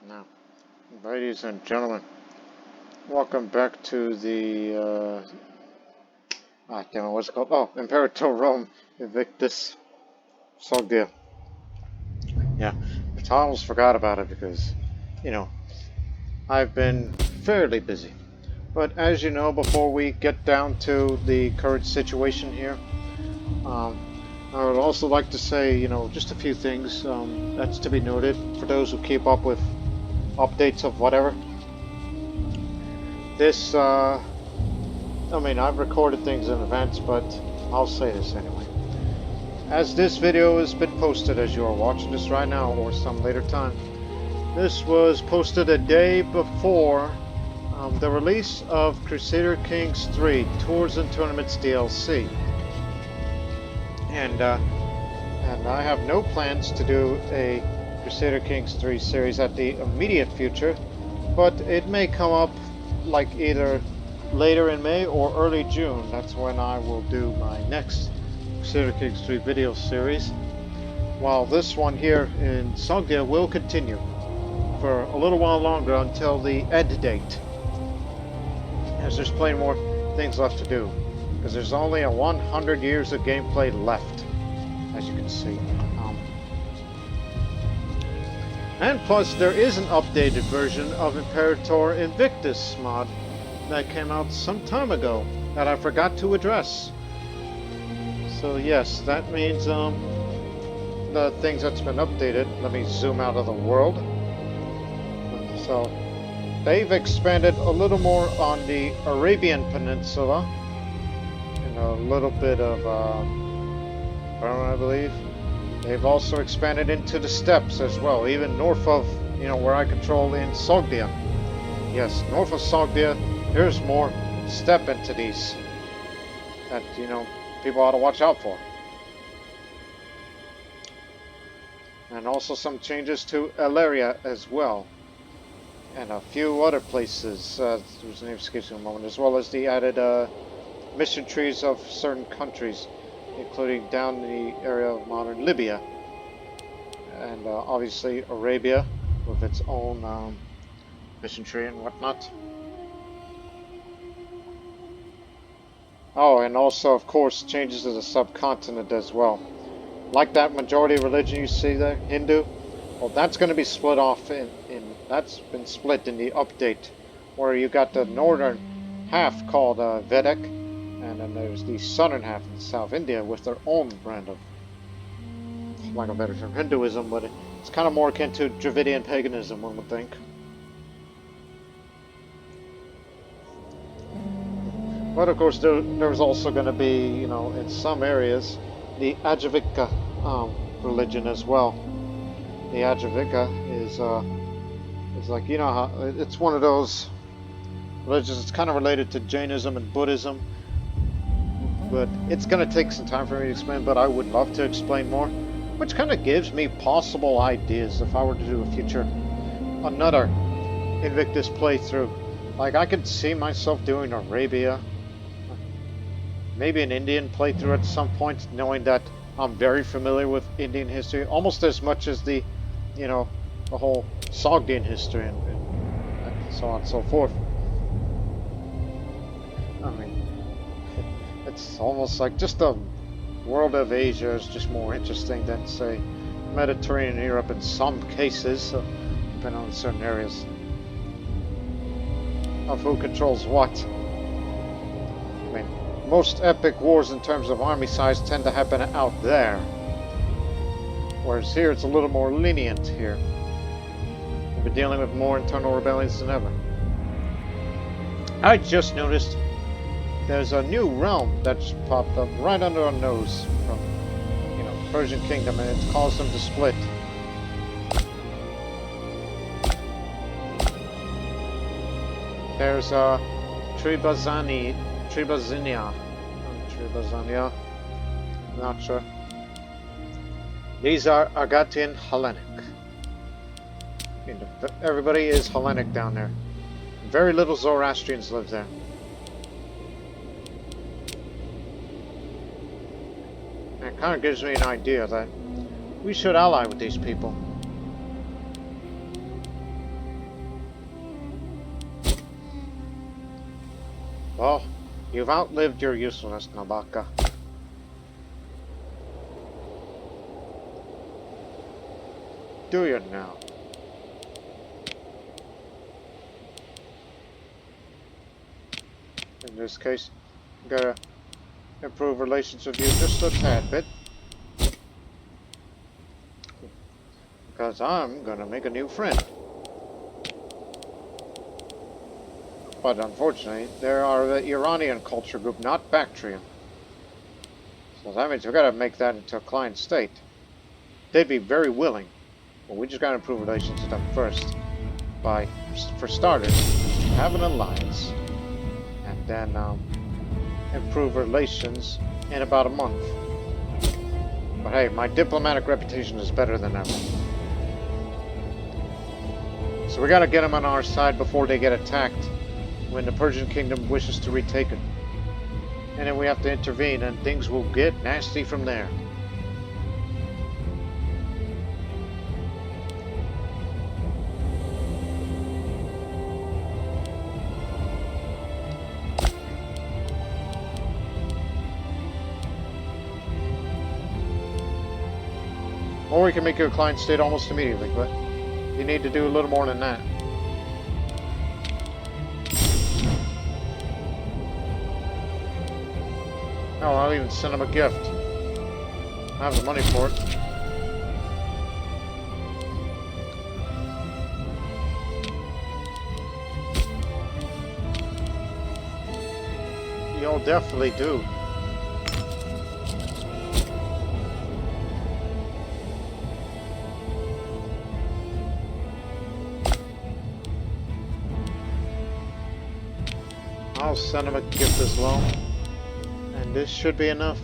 Now, ladies and gentlemen, welcome back to the, damn it, what's it called? Oh, Imperator Rome, Invictus, Sogdia. Yeah, I almost forgot about it because, I've been fairly busy. But as you know, before we get down to the current situation here, I would also like to say, just a few things that's to be noted for those who keep up with updates of whatever. This, I've recorded things in advance, but I'll say this anyway. As this video has been posted as you are watching this right now, or some later time, this was posted a day before the release of Crusader Kings 3 Tours and Tournaments DLC. And I have no plans to do a Crusader Kings 3 series at the immediate future, but it may come up like either later in May or early June. That's when I will do my next Crusader Kings 3 video series, while this one here in Sogdia will continue for a little while longer until the end date, as there's plenty more things left to do, because there's only 100 years of gameplay left, as you can see. And plus, there is an updated version of Imperator Invictus mod that came out some time ago that I forgot to address. So yes, that means the things that's been updated. Let me zoom out of the world. So they've expanded a little more on the Arabian Peninsula and a little bit of I believe. They've also expanded into the steppes as well, even north of, where I control in Sogdia. Yes, north of Sogdia, there's more steppe entities that, people ought to watch out for. And also some changes to Elaria as well. And a few other places, whose name escapes me in a moment, as well as the added mission trees of certain countries, including down the area of modern Libya, and obviously Arabia with its own mission tree and whatnot. Oh, and also, of course, changes to the subcontinent as well. Like that majority religion you see there, Hindu, well, that's going to be split off that's been split in the update, where you got the northern half called Vedic, and then there's the southern half in South India with their own brand of, for lack of a better term, Hinduism, but it's kind of more akin to Dravidian paganism, one would think. But of course, there's also going to be, in some areas, the Ajivika religion as well. The Ajivika is like, how it's one of those religions. It's kind of related to Jainism and Buddhism. But it's going to take some time for me to explain, but I would love to explain more, which kind of gives me possible ideas if I were to do another Invictus playthrough. Like, I could see myself doing Arabia, maybe an Indian playthrough at some point, knowing that I'm very familiar with Indian history, almost as much as the whole Sogdian history and so on and so forth. It's almost like just the world of Asia is just more interesting than, say, Mediterranean Europe in some cases, depending on certain areas of who controls what. Most epic wars in terms of army size tend to happen out there, whereas here it's a little more lenient here. We'll be dealing with more internal rebellions than ever. I just noticed there's a new realm that's popped up right under our nose from, Persian Kingdom, and it's caused them to split. There's Trebizania, not sure. These are Argatian Hellenic. Everybody is Hellenic down there. Very little Zoroastrians live there. It kind of gives me an idea that we should ally with these people. Well, you've outlived your usefulness, Nabaka. Do you now? In this case, I'm gonna improve relations with you just a tad bit. Because I'm gonna make a new friend. But unfortunately, they are the Iranian culture group, not Bactrian. So that means we gotta make that into a client state. They'd be very willing, but we just gotta improve relations with them first. By, for starters, have an alliance, and then improve relations in about a month. But hey, my diplomatic reputation is better than ever. So we gotta get them on our side before they get attacked when the Persian kingdom wishes to retake it. And then we have to intervene and things will get nasty from there. Or we can make you a client state almost immediately, but you need to do a little more than that. No, I'll even send him a gift. I have the money for it. You'll definitely do. I'll send him a gift as well. And this should be enough.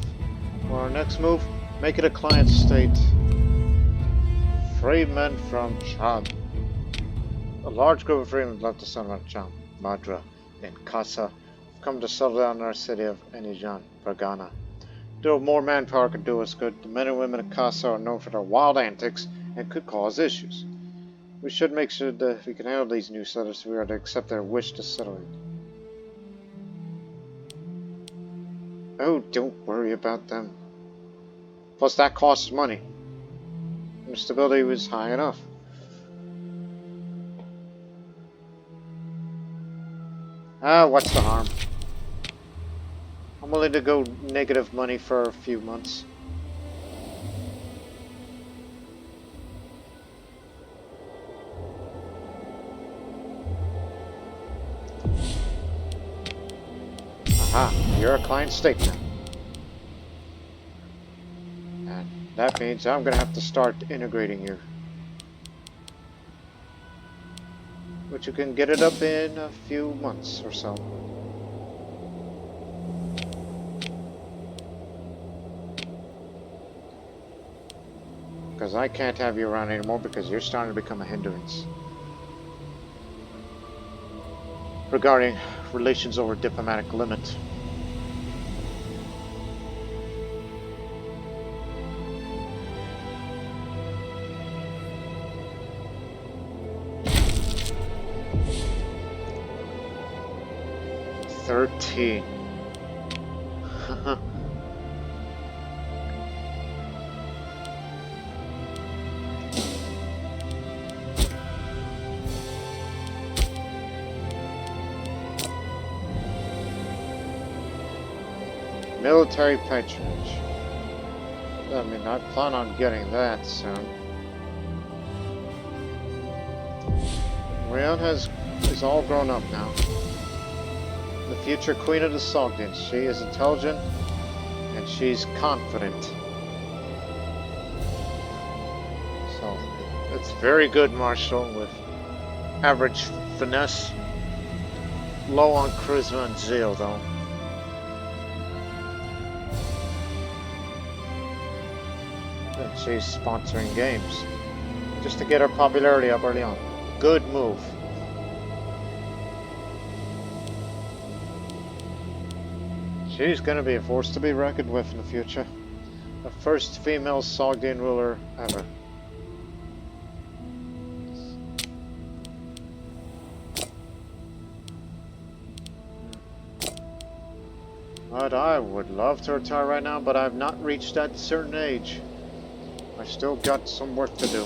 For our next move, make it a client state. Freedmen from Cham. A large group of freedmen left the sun of Cham, Madra, and Kasa have come to settle down in our city of Enijan, Bragana. Though more manpower could do us good, the men and women of Kasa are known for their wild antics and could cause issues. We should make sure that if we can handle these new settlers, we are to accept their wish to settle it. Oh, don't worry about them. Plus, that costs money. And stability was high enough. Ah, what's the harm? I'm willing to go negative money for a few months. Aha, you're a client state now. And that means I'm gonna have to start integrating you. But you can get it up in a few months or so. Because I can't have you around anymore because you're starting to become a hindrance. Regarding relations over diplomatic limit. $13. Military patronage. I mean, I plan on getting that soon. Rion is all grown up now. The future queen of the Sogdians. She is intelligent and she's confident. So it's very good martial with average finesse. Low on charisma and zeal though. And she's sponsoring games just to get her popularity up early on. Good move. She's going to be a force to be reckoned with in the future. The first female Sogdian ruler ever. God, I would love to retire right now, but I've not reached that certain age. I still got some work to do.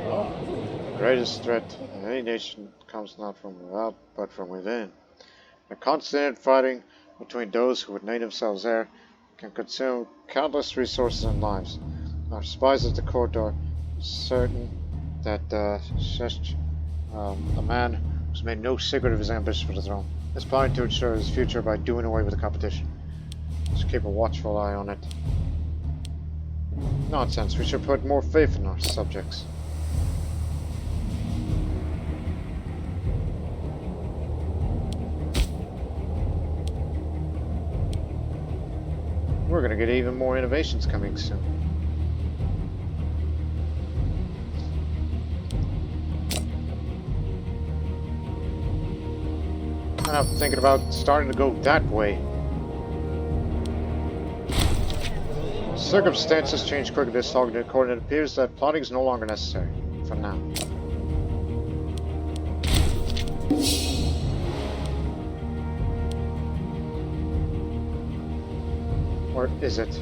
The greatest threat to any nation comes not from without, but from within. The constant fighting between those who would name themselves heir can consume countless resources and lives. Our spies at the court are certain that Shesh, a man who's made no secret of his ambition for the throne, is planning to ensure his future by doing away with the competition. Should keep a watchful eye on it. Nonsense, we should put more faith in our subjects. We're gonna get even more innovations coming soon. And I'm thinking about starting to go that way. Circumstances change quickly this Sogdia, according it appears that plotting is no longer necessary, for now. Or is it?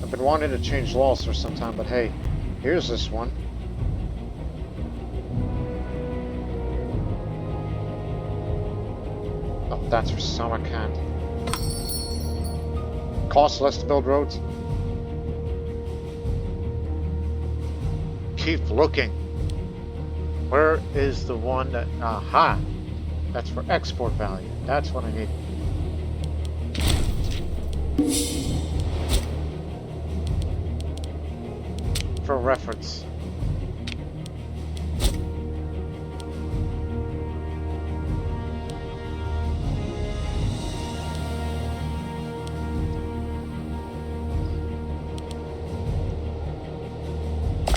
I've been wanting to change laws for some time, but hey, here's this one. Oh, that's for Samarkand. Costs less to build roads. Keep looking. Where is the one that... Aha! That's for export value. That's what I need. For reference.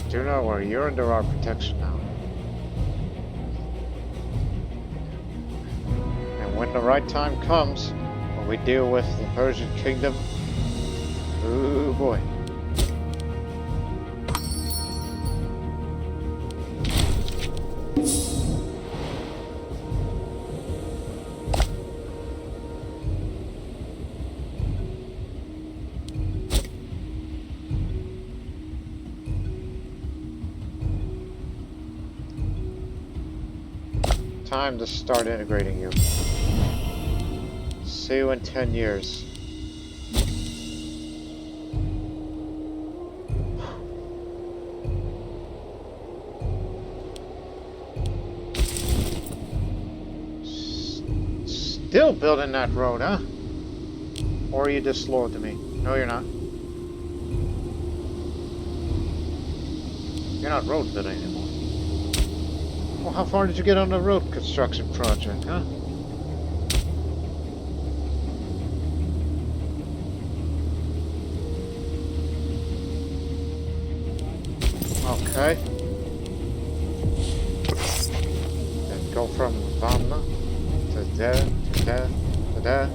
Do not worry, you're under our protection now. And when the right time comes, when we deal with the Persian kingdom, oh boy. Time to start integrating you. See you in 10 years. Still building that road, huh? Or are you disloyal to me? No, you're not. You're not road building anymore. Well, how far did you get on the road construction project, huh? Okay. Then go from Vanna to there, to there, to there,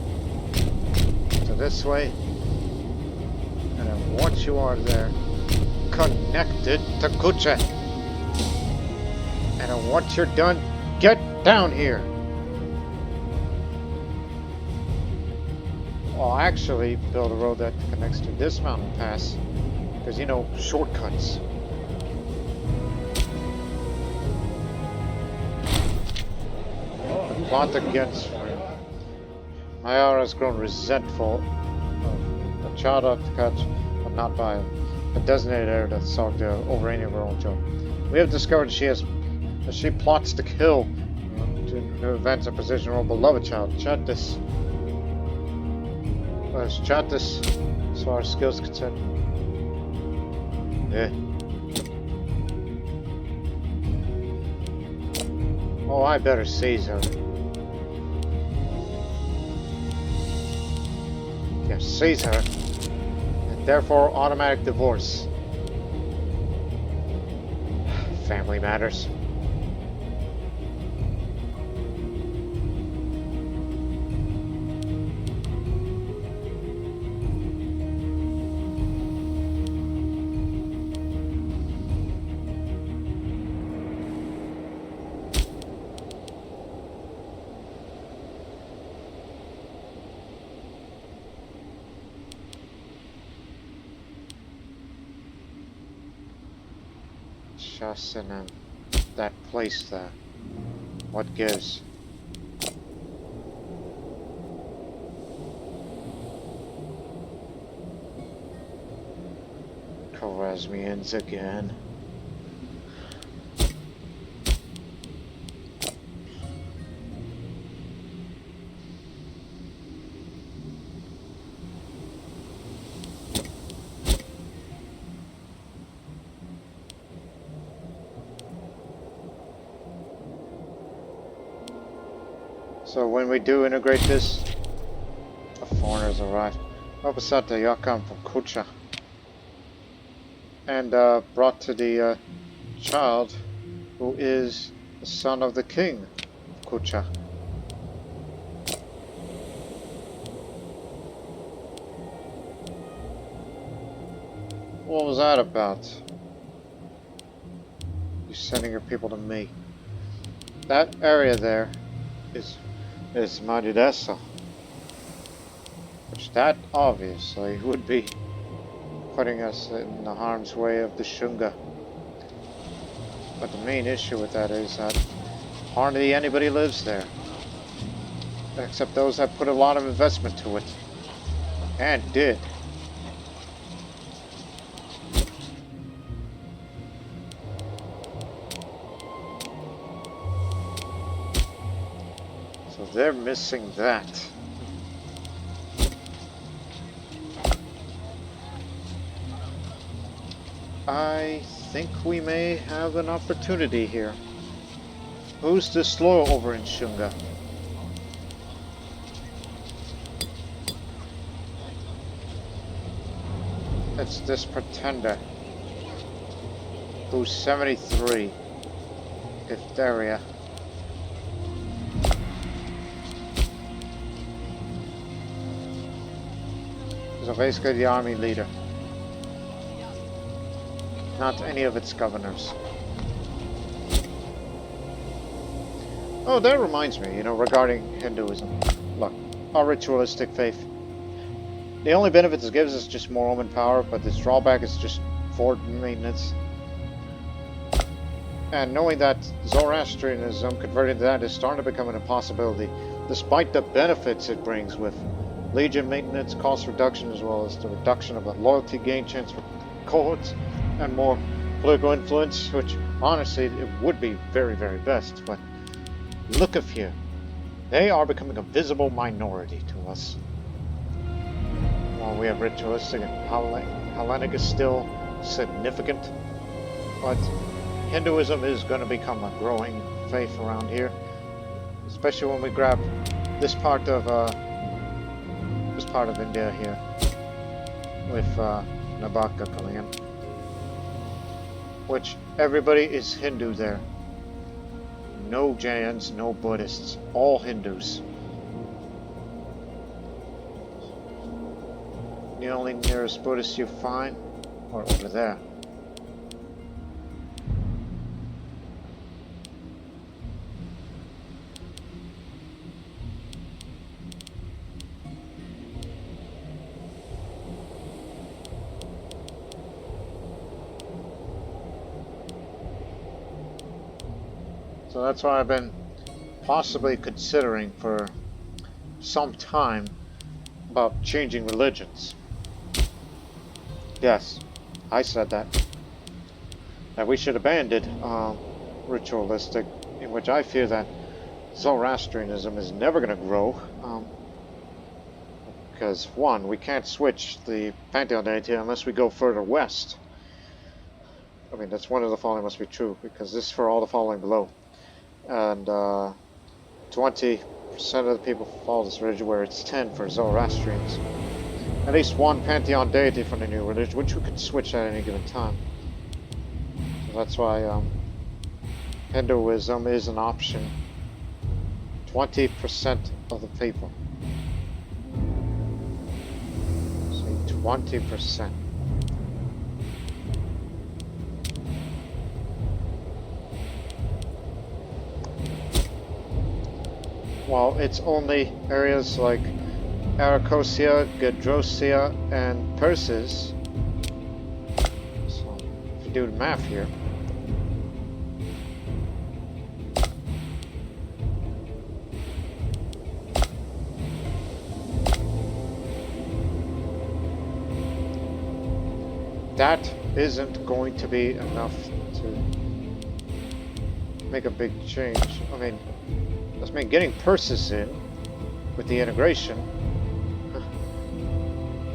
to this way. And then once you are there, connected to Kuche. And once you're done, get down here. Well, actually, build a road that connects to this mountain pass. Because, you know, shortcuts. The plot against me. My heir has grown resentful of the child of the catch, but not by a designated heir to Sogdia over any of her own children. We have discovered she plots to kill to advance a position of her beloved child. Chat this. Chat this as far as skills concerned. Yeah. Oh, I better seize her. Yeah, seize her. And therefore automatic divorce. Family matters. Just in that place there. What gives? Khwarezmians again. So when we do integrate this, the foreigners arrive. Obasata Yakam from Kucha. And brought to the child who is the son of the king of Kucha. What was that about? You're sending your people to me. That area there is Madidesa, which that obviously would be putting us in the harm's way of the Shunga. But the main issue with that is that hardly anybody lives there, except those that put a lot of investment to it, and did. So they're missing that. I think we may have an opportunity here. Who's disloyal over in Shunga? It's this pretender who's 73. Diphtheria. So basically the army leader. Not any of its governors. Oh, that reminds me, you know, regarding Hinduism. Look, our ritualistic faith. The only benefit it gives is just more Roman power, but its drawback is just fort maintenance. And knowing that Zoroastrianism converted to that is starting to become an impossibility, despite the benefits it brings with legion maintenance, cost reduction, as well as the reduction of the loyalty gain chance for cohorts, and more political influence, which honestly it would be very, very best. But look of here, they are becoming a visible minority to us. While we have ritualistic and Hellenic is still significant, but Hinduism is going to become a growing faith around here, especially when we grab this part of India here with Nabaka coming in. Which everybody is Hindu there. No Jains, no Buddhists, all Hindus. The only nearest Buddhists you find are over there. So that's why I've been possibly considering for some time about changing religions. Yes, I said that. That we should abandon ritualistic, in which I fear that Zoroastrianism is never going to grow. Because, one, we can't switch the pantheon deity unless we go further west. I mean, that's one of the following must be true, because this is for all the following below. And 20% of the people follow this religion, where it's 10 for Zoroastrians. At least one pantheon deity from the new religion, which we could switch at any given time. So that's why Hinduism is an option. 20% of the people. See, 20%. While it's only areas like Arachosia, Gedrosia, and Persis. So, if you do the math here, that isn't going to be enough to make a big change. I mean, that's me getting purses in with the integration.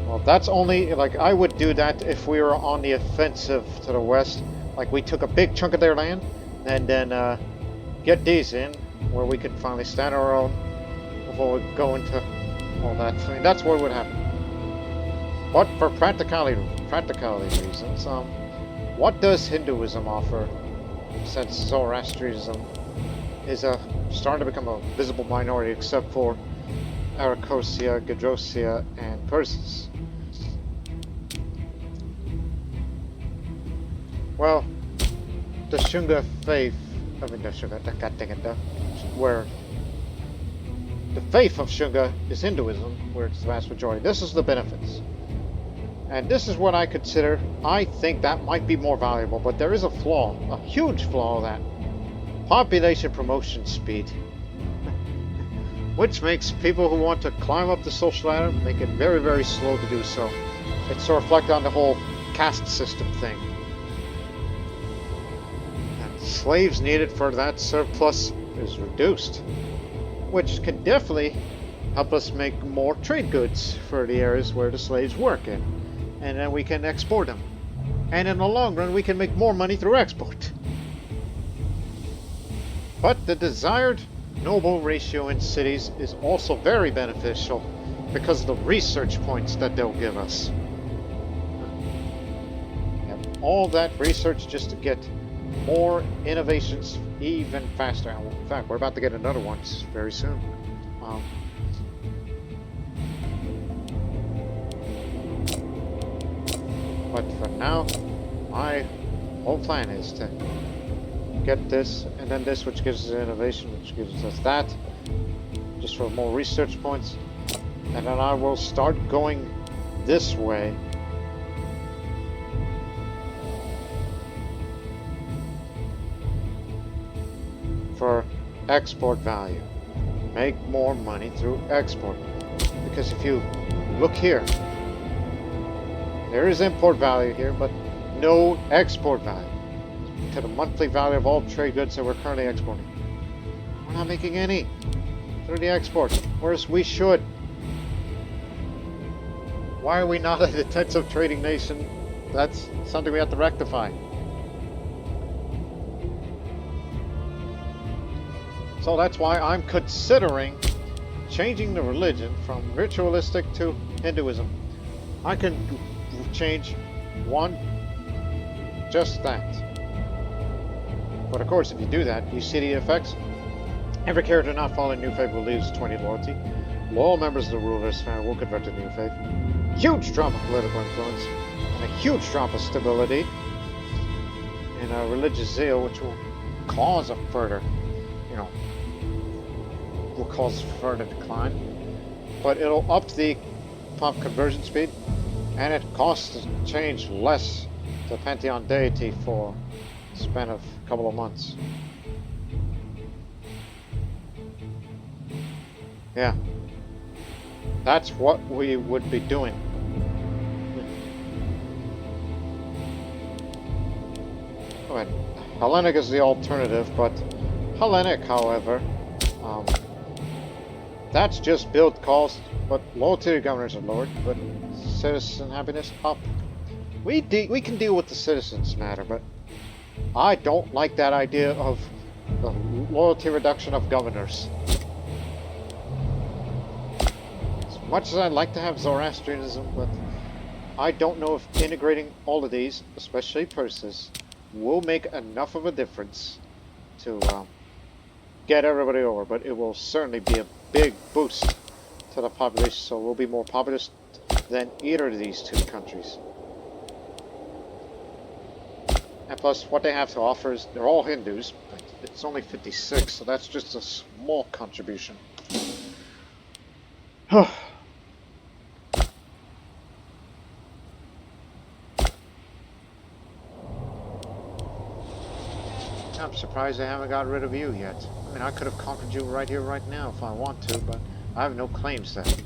Well, that's only, like, I would do that if we were on the offensive to the west. Like, we took a big chunk of their land, and then get these in, where we could finally stand our own before we go into all that. I mean, that's what would happen. But for practicality reasons, what does Hinduism offer, since Zoroastrianism is starting to become a visible minority, except for Arachosia, Gedrosia, and Persis? Well, the Shunga faith, where the faith of Shunga is Hinduism, where it's the vast majority. This is the benefits. And this is what I consider, I think that might be more valuable, but there is a flaw, a huge flaw, that population promotion speed. Which makes people who want to climb up the social ladder make it very, very slow to do so. It's to reflect on the whole caste system thing. And slaves needed for that surplus is reduced, which can definitely help us make more trade goods for the areas where the slaves work in. And then we can export them. And in the long run, we can make more money through export. But the desired noble ratio in cities is also very beneficial because of the research points that they'll give us. And all that research just to get more innovations even faster. In fact, we're about to get another one very soon. But for now, my whole plan is to get this, and then this, which gives us innovation, which gives us that, just for more research points. And then I will start going this way. For export value. Make more money through export. Because if you look here, there is import value here, but no export value to the monthly value of all trade goods that we're currently exporting. We're not making any through the export, whereas we should. Why are we not an intensive trading nation? That's something we have to rectify. So that's why I'm considering changing the religion from ritualistic to Hinduism. I can change one, just that. But of course, if you do that, you see the effects. Every character not following New Faith will lose 20 loyalty. Loyal members of the ruler's family will convert to New Faith. Huge drop of political influence, and a huge drop of stability in religious zeal, which will cause a further, will cause further decline. But it'll up the pop conversion speed, and it costs to change less to Pantheon deity for a span of a couple of months. Yeah. That's what we would be doing. I mean, Hellenic is the alternative, but Hellenic, however, that's just build cost, but loyalty to governors are lowered, but citizen happiness up. We can deal with the citizens matter, but I don't like that idea of the loyalty reduction of governors. As much as I'd like to have Zoroastrianism, but I don't know if integrating all of these, especially purses, will make enough of a difference to get everybody over, but it will certainly be a big boost to the population, so we'll be more populous than either of these two countries. And plus, what they have to offer is, they're all Hindus, but it's only 56, so that's just a small contribution. I'm surprised they haven't got rid of you yet. I mean, I could have conquered you right here, right now, if I want to, but I have no claims to it.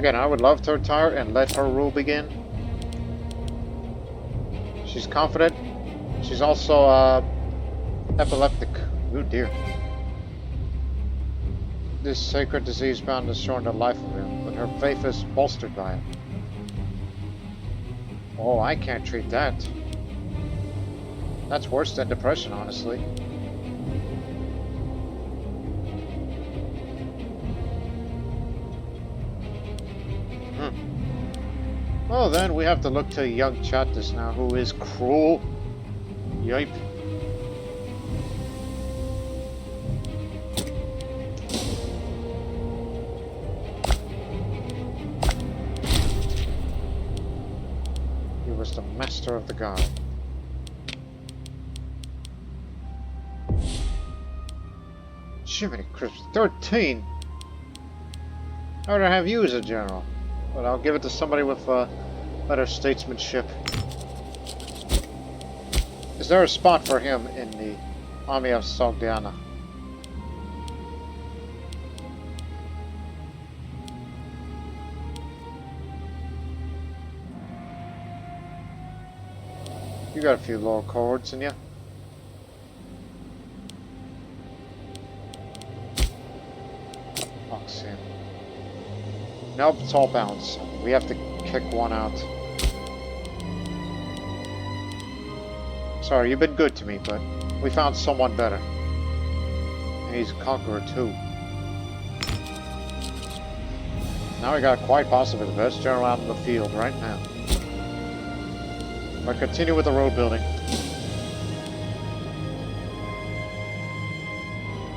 Again, I would love to retire and let her rule begin. She's confident. She's also epileptic. Oh dear. This sacred disease bound to shorten the life of him, but her faith is bolstered by it. Oh, I can't treat that. That's worse than depression, honestly. Well then, we have to look to young Chatus now, who is cruel. Yipe. He was the master of the god. Jiminy Christmas, 13! I would have you as a general, but I'll give it to somebody with better statesmanship. Is there a spot for him in the army of Sogdiana? You got a few lower cohorts in you. Oxen. Nope, it's all bounce. We have to kick one out. Sorry, you've been good to me, but we found someone better. And he's a conqueror too. Now we got quite possibly the best general out in the field right now. But continue with the road building.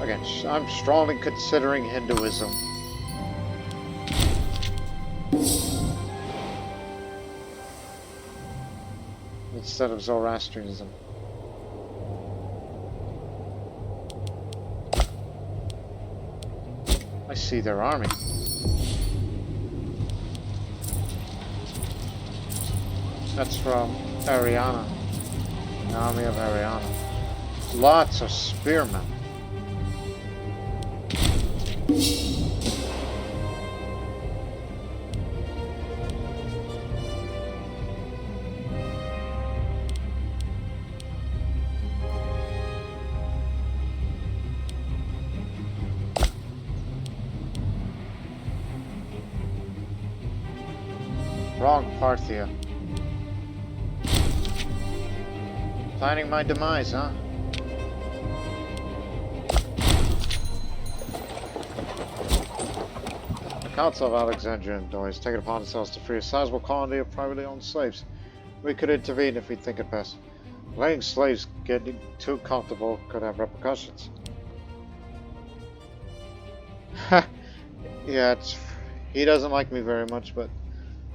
Again, I'm strongly considering Hinduism. Instead of Zoroastrianism. I see their army. That's from Ariana. The army of Ariana. Lots of spearmen. Wrong Parthia. Planning my demise, huh? The Council of Alexandria and Doi has taken upon themselves to free a sizable colony of privately owned slaves. We could intervene if we think it best. Letting slaves getting too comfortable could have repercussions. Ha! Yeah, he doesn't like me very much, but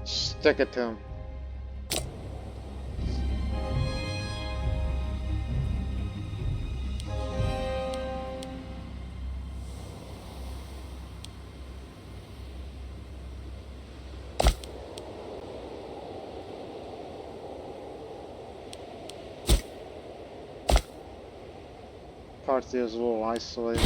stick it to him. Parthia is a little isolated.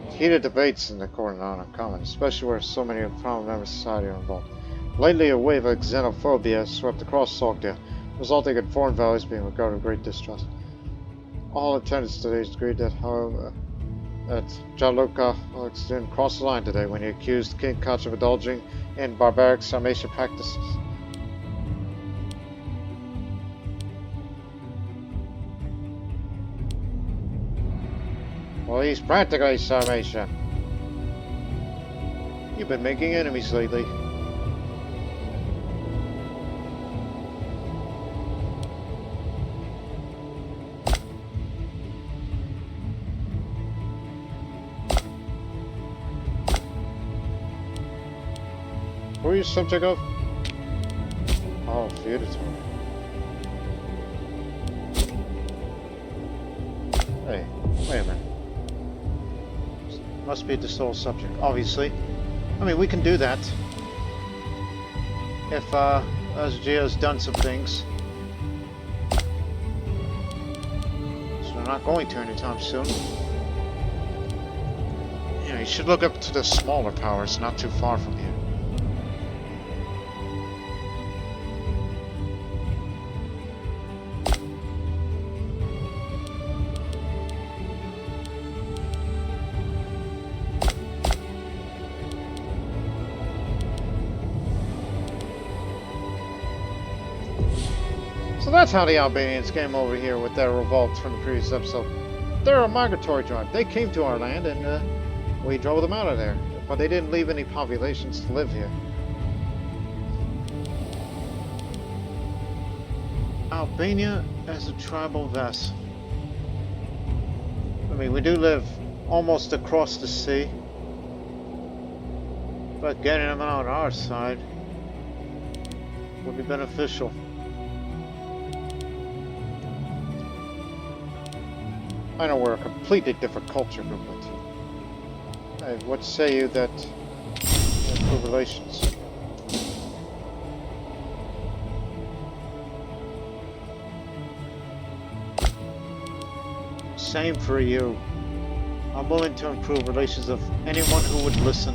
Heated debates in the Coronana are common, especially where so many prominent members of society are involved. Lately, a wave of xenophobia swept across Sogdia, resulting in foreign values being regarded with great distrust. All attendants today agreed that, however, that Jaluka didn't cross the line today when he accused King Koch of indulging in barbaric Sarmatian practices. Well, he's practically Sarmatian. You've been making enemies lately. Who are you subject of? Oh, beautiful. Hey, wait a minute. Must be the sole subject, obviously. I mean, we can do that. If, Sogdia's done some things. So we're not going to anytime soon. Yeah, Yeah, you should look up to the smaller powers, not too far from here. So that's how the Albanians came over here with their revolt from the previous episode. They're a migratory tribe. They came to our land and we drove them out of there. But they didn't leave any populations to live here. Albania as a tribal vassal. I mean, we do live almost across the sea. But getting them on our side would be beneficial. I know we're a completely different culture group, but hey, what say you that improve relations? Same for you. I'm willing to improve relations of anyone who would listen.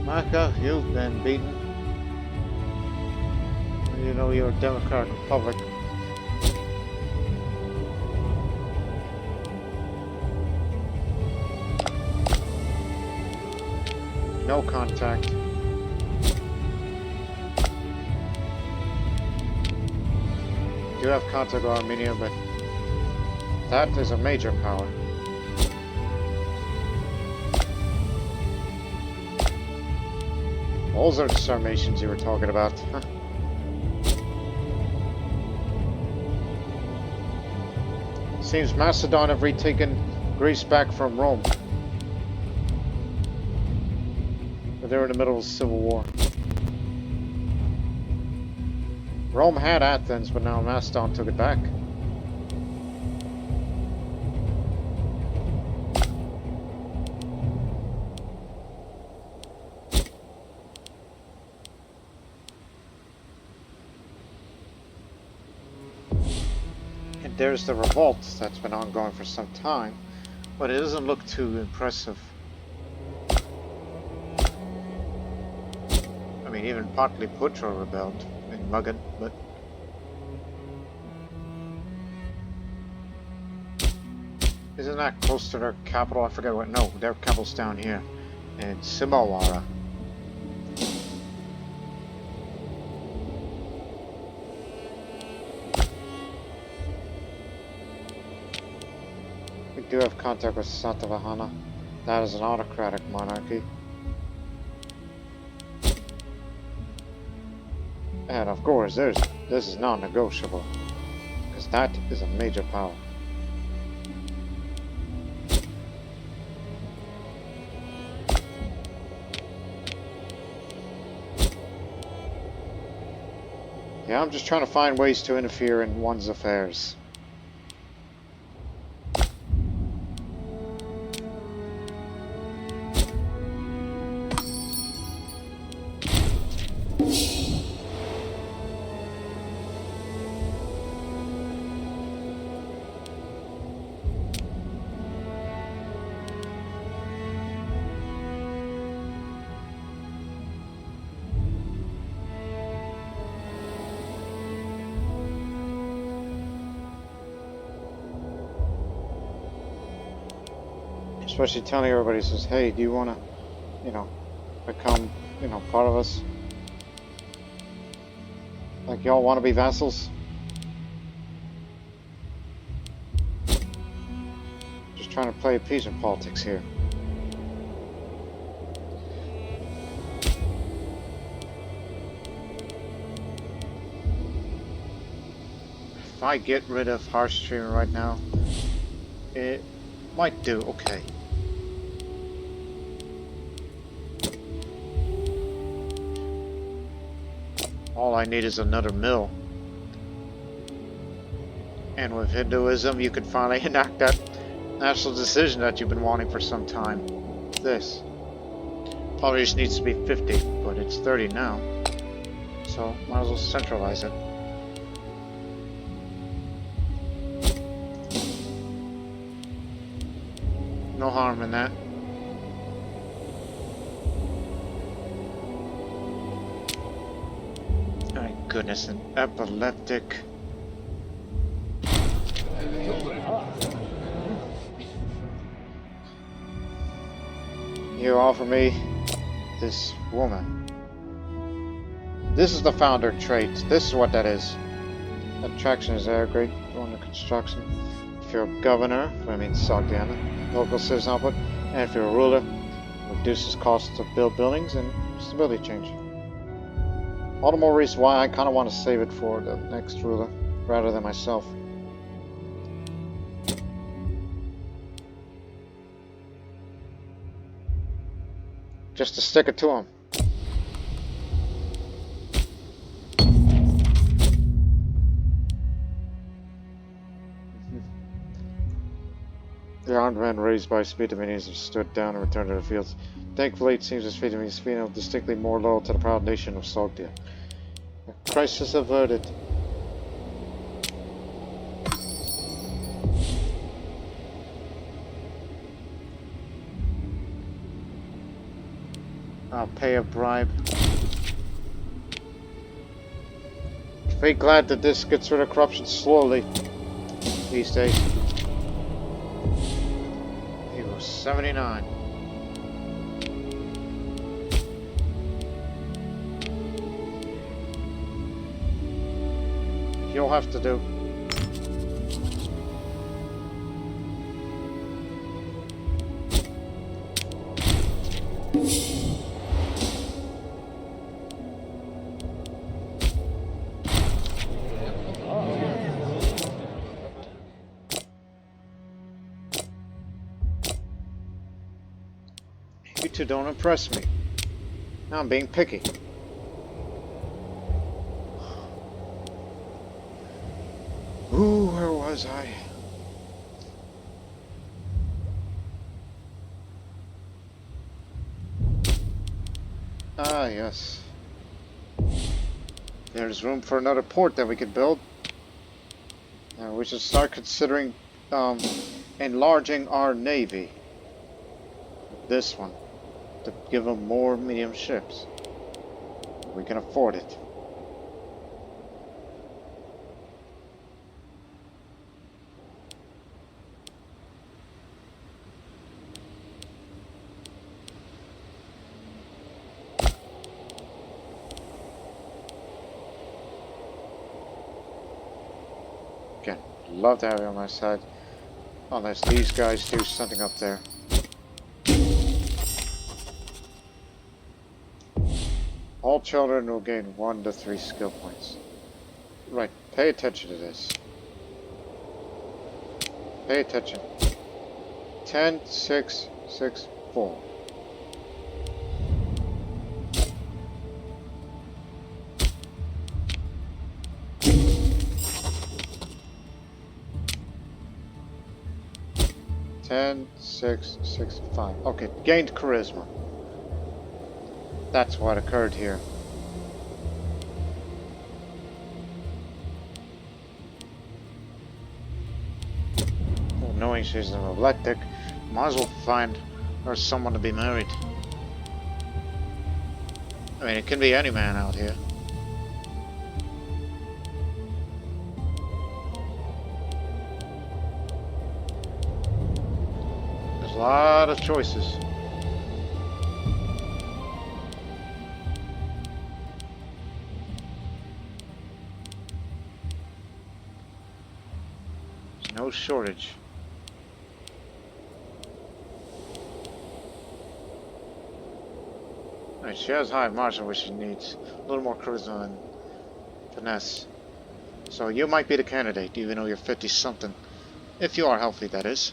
Maka, you've been beaten. You know you're a democratic republic. No contact. You have contact with Armenia, but that is a major power. Those are the Sarmatians you were talking about. Huh? Seems Macedon have retaken Greece back from Rome. But they were in the middle of a civil war. Rome had Athens, but now Macedon took it back. There's the revolt that's been ongoing for some time, but it doesn't look too impressive. I mean, even Patliputra rebelled in Mugan, but isn't that close to their capital? I forget what. No, their capital's down here in Simawara. We do have contact with Satavahana. That is an autocratic monarchy. And of course, this is non-negotiable, because that is a major power. Yeah, I'm just trying to find ways to interfere in one's affairs. Especially telling everybody, says, hey, do you want to, become, part of us? Like, y'all want to be vassals? Just trying to play appeasement politics here. If I get rid of harsh treatment right now, it might do okay. All I need is another mill. And with Hinduism, you can finally enact that national decision that you've been wanting for some time. This. Probably just needs to be 50, but it's 30 now. So, might as well centralize it. No harm in that. My goodness, an epileptic. You offer me this woman. This is the founder trait. This is what that is. Attraction is heir, great under construction. If you're a governor, I mean Sogdia, local citizen output, and if you're a ruler, reduces costs to build buildings and stability change. All the more reason why I kind of want to save it for the next ruler, rather than myself. Just to stick it to him. The armed men raised by speed dominions have stood down and returned to their fields. Thankfully, it seems this speed dominions feel distinctly more loyal to the proud nation of Sogdia. A crisis averted. I'll pay a bribe. Be glad that this gets rid of corruption slowly these days. He was 79. You'll have to do. You two don't impress me. Now I'm being picky. Ooh, where was I? Ah, yes. There's room for another port that we could build. We should start considering enlarging our navy. This one. To give them more medium ships. We can afford it. Again, love to have you on my side. Unless these guys do something up there. All children will gain 1 to 3 skill points. Right, pay attention to this. Pay attention. 10, 6, 6, 4. Ten, 6, 6, 5. Okay, gained charisma. That's what occurred here. Well, knowing she's an epileptic, might as well find her someone to be married. I mean, it can be any man out here. There's a lot of choices. No shortage. Right, she has high margin, which she needs a little more charisma and finesse. So you might be the candidate, even though you're 50-something. If you are healthy, that is.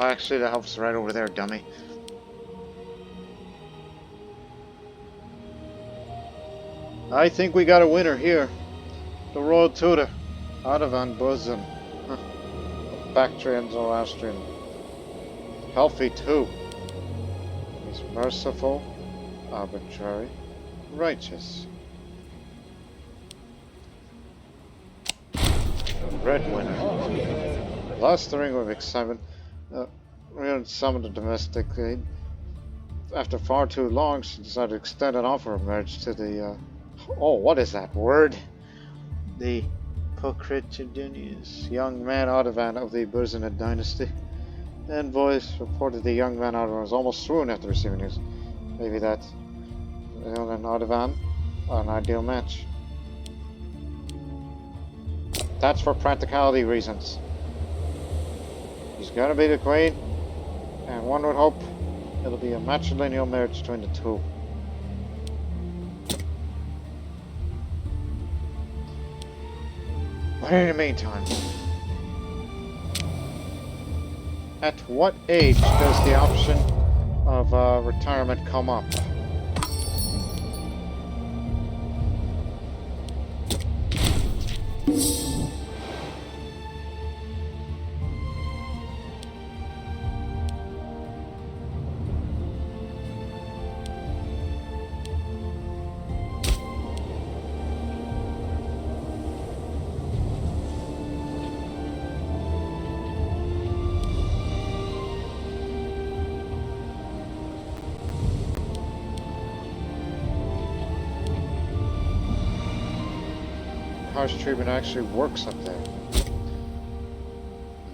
Actually, the help's right over there, dummy. I think we got a winner here. The Royal Tutor, Artavan Bosom. Bactrian Zoroastrian. Healthy too. He's merciful, arbitrary, righteous. The Red winner. Lost the ring with excitement. We summoned a domestic aid. After far too long, she decided to extend an offer of marriage to the, oh, what is that word? The Pocritidunius, young man Artavan of the Burzanid Dynasty. The envoys reported the young man Artavan was almost swooned after receiving news. Maybe that Leon and Artavan are an ideal match. That's for practicality reasons. She's gonna be the queen, and one would hope it'll be a matrilineal marriage between the two. But in the meantime, at what age does the option of retirement come up? Harsh treatment actually works up there.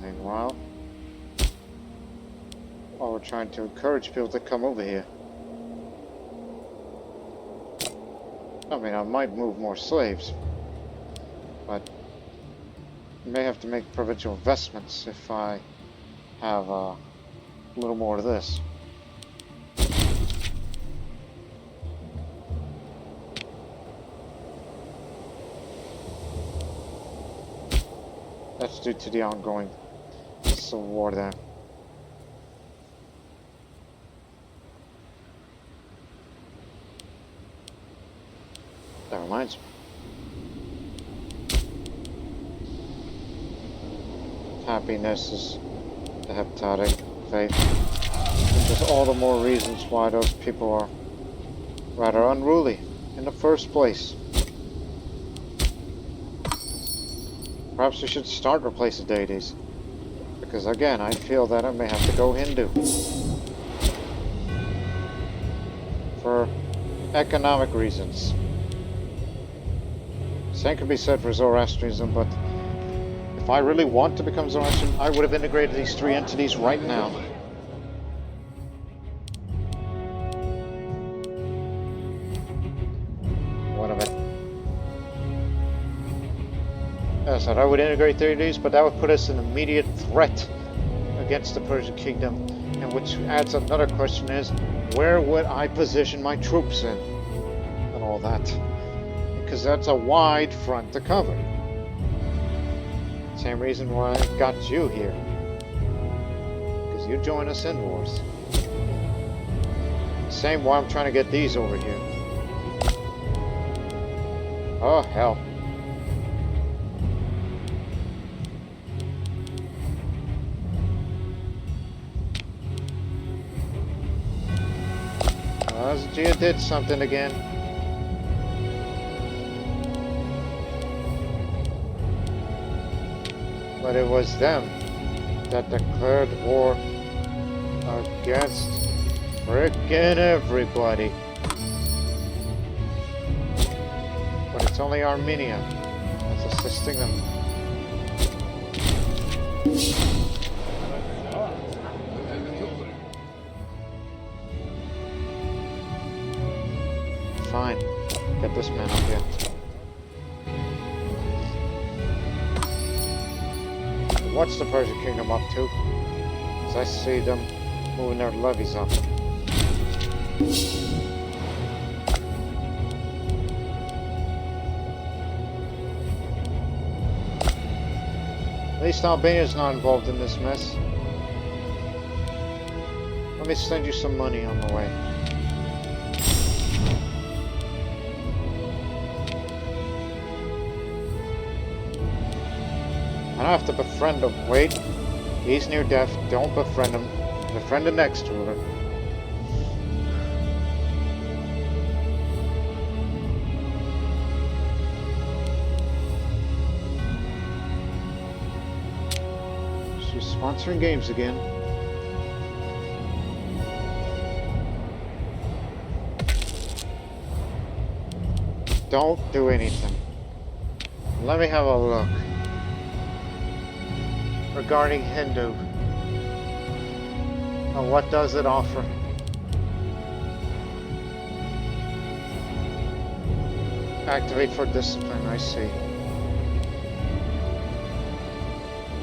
Meanwhile, we're trying to encourage people to come over here. I mean, I might move more slaves, but I may have to make provincial investments if I have a little more of this. That's due to the ongoing civil war there. That reminds me. Happiness is the heptatic faith. There's all the more reasons why those people are rather unruly in the first place. Perhaps we should start replacing deities. Because again, I feel that I may have to go Hindu. For economic reasons. Same can be said for Zoroastrianism, but if I really want to become Zoroastrian, I would have integrated these three entities right now. What of it? As I said, I would integrate 3 of these, but that would put us in immediate threat against the Persian kingdom. And which adds another question is, where would I position my troops in? And all that. Because that's a wide front to cover. Same reason why I got you here. Because you join us in wars. Same why I'm trying to get these over here. Oh, hell. Sogdia did something again. But it was them that declared war against frickin' everybody. But it's only Armenia that's assisting them. Fine. Get this man up here. What's the Persian kingdom up to? As I see them moving their levies up. At least Albania's not involved in this mess. Let me send you some money on the way. I don't have to befriend him. Wait. He's near death. Don't befriend him. Befriend the next ruler. She's sponsoring games again. Don't do anything. Let me have a look. Regarding Hindu. Oh, what does it offer? Activate for discipline, I see.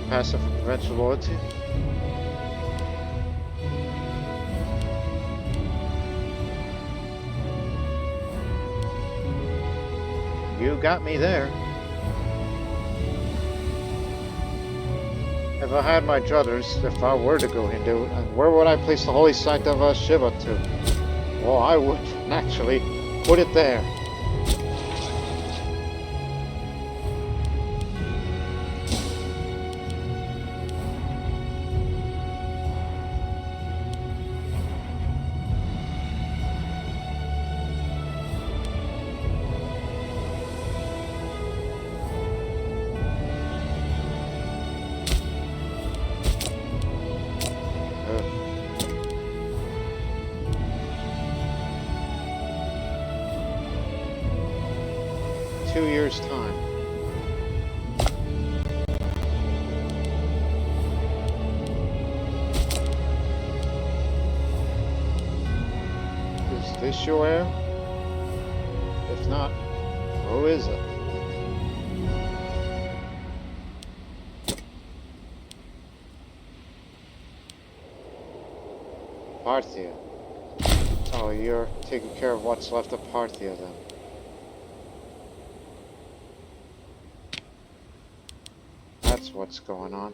Passive for prevention loyalty. You got me there. If I had my druthers, if I were to go Hindu, and where would I place the holy site of Shiva to? Well, I would naturally put it there. Time. Is this your heir? If not, who is it? Parthia. Oh, you're taking care of what's left of Parthia then. That's what's going on.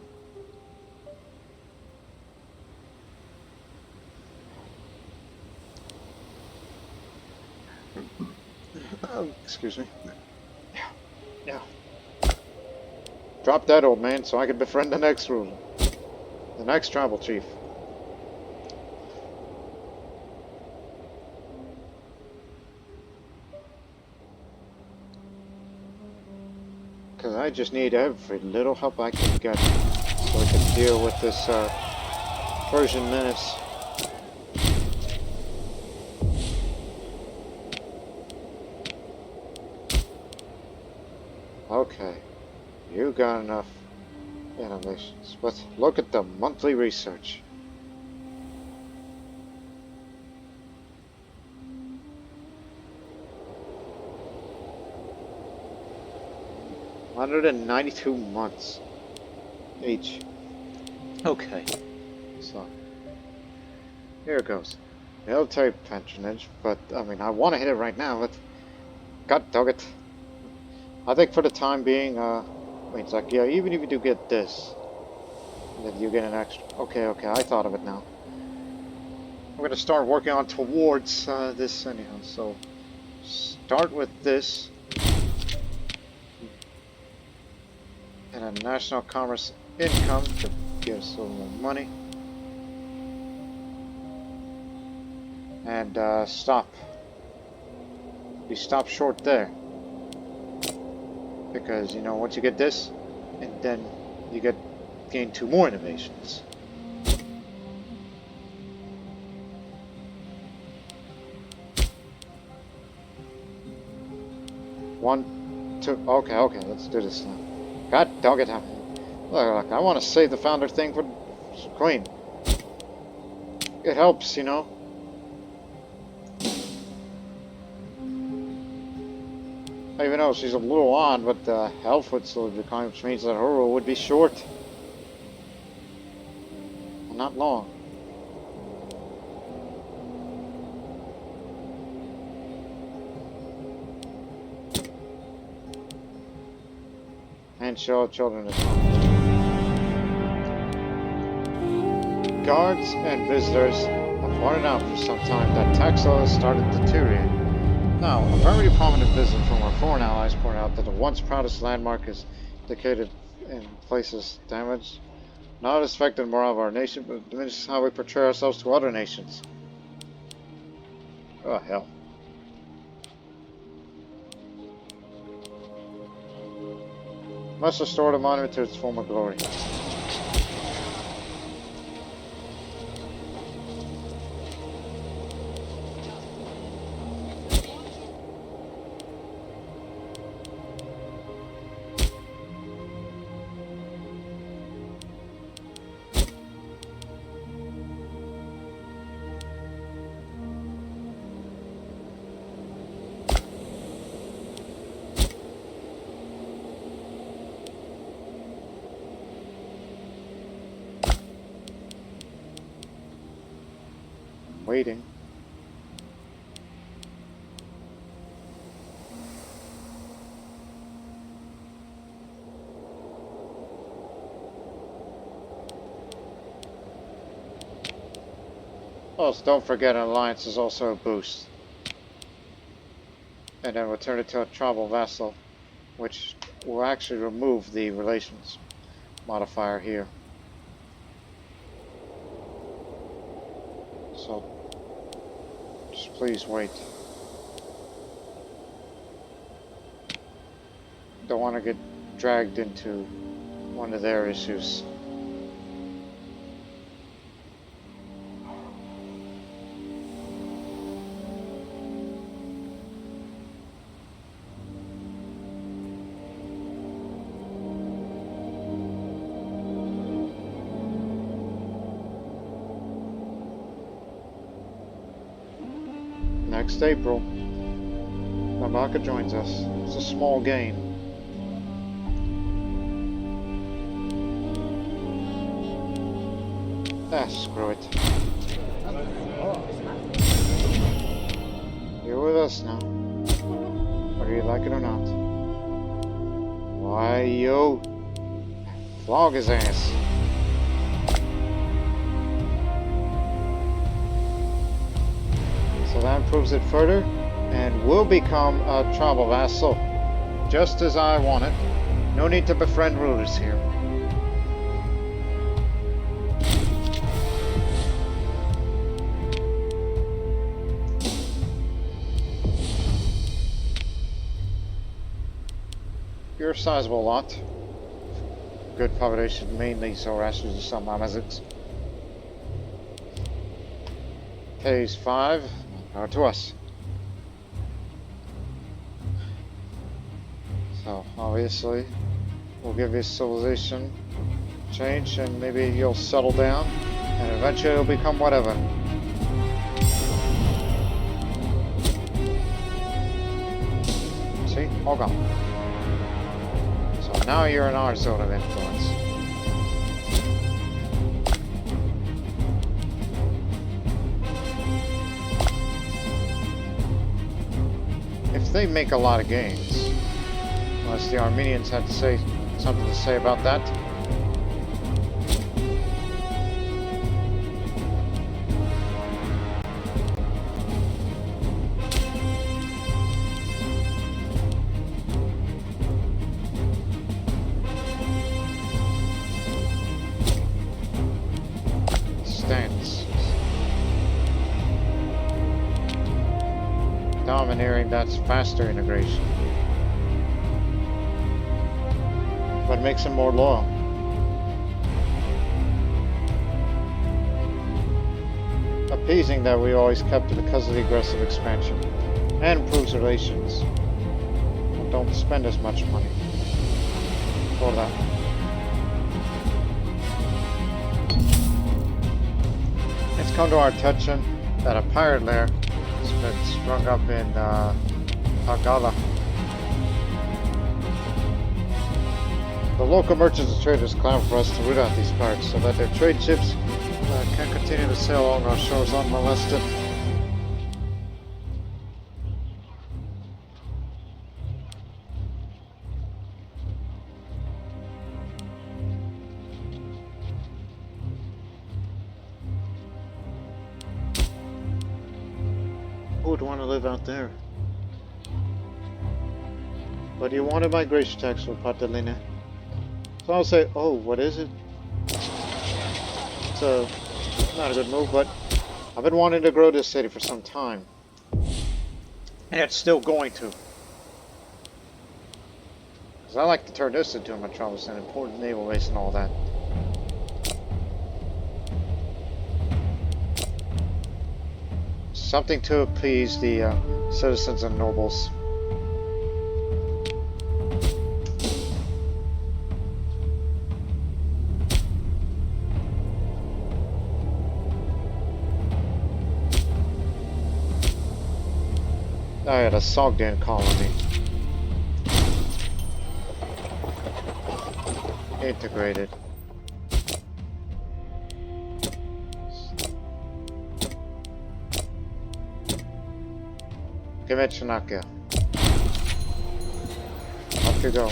Excuse me. Yeah. Drop that, old man, so I can befriend the next ruler. The next tribal chief. Because I just need every little help I can get so I can deal with this Persian menace. Okay, you got enough innovations, but look at the monthly research. $192 months each. Okay, so here it goes. Military patronage, but I mean, I want to hit it right now, but god dog it. I think for the time being, wait, it's like, yeah, even if you do get this, then you get an extra. Okay, I thought of it now. I'm going to start working on towards this anyhow, so start with this. And a national commerce income to give us a little more money. And stop. We stop short there. Because, you know, once you get this, and then you gain 2 more innovations. One, two, okay, let's do this now. God dog it. Look, I want to save the founder thing for Queen. It helps, you know. Even though she's a little on, but health would still decline, which means that her rule would be short. And not long. And show children as well. Guards and visitors pointed out for some time that tax laws started deteriorating. Now, a very prominent visit from our foreign allies pointed out that the once proudest landmark is decayed in places damaged. Not as affected the morale of our nation, but diminishes how we portray ourselves to other nations. Oh, hell. Must restore the monument to its former glory. Waiting. Also, don't forget an alliance is also a boost. And then we'll turn it to a tribal vassal, which will actually remove the relations modifier here. So just please wait. Don't want to get dragged into one of their issues. Next April, Nabaka joins us. It's a small gain. Ah, screw it. You're with us now, whether you like it or not. Why, yo, flog his ass. So that improves it further, and will become a tribal vassal, just as I want it. No need to befriend rulers here. You're a sizable lot. Good population, mainly Zoroastrians and some Amazics. Phase 5. Power to us. So obviously we'll give you civilization change, and maybe you'll settle down, and eventually you'll become whatever. See, all gone. So now you're in our zone of influence. If they make a lot of gains, unless the Armenians had to say something to say about that. Stance. Domineering, that's faster integration. But makes him more loyal. Appeasing that we always kept it because of the aggressive expansion. And improves relations. But don't spend as much money for that. It's come to our attention that a pirate lair has been sprung up in Tagala. The local merchants and traders clamor for us to root out these pirates so that their trade ships can continue to sail along our shores unmolested. would want to live out there. But you want a migration tax for Patalina. So I'll say, oh, what is it? It's not a good move, but I've been wanting to grow this city for some time. And it's still going to. Because I like to turn this into a metropolis and important naval base and all that. Something to appease the citizens and nobles. Oh yeah, the Sogdian colony. Integrated. Gimechanakia. Off you go.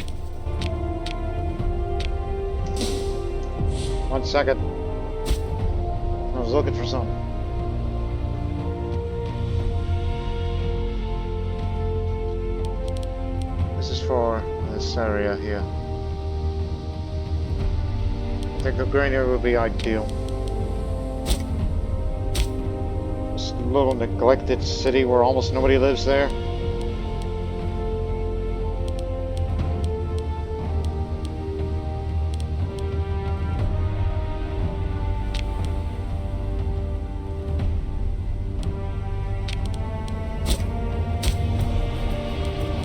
1 second. I was looking for something. This is for this area here. I think a granary would be ideal. This little neglected city where almost nobody lives there.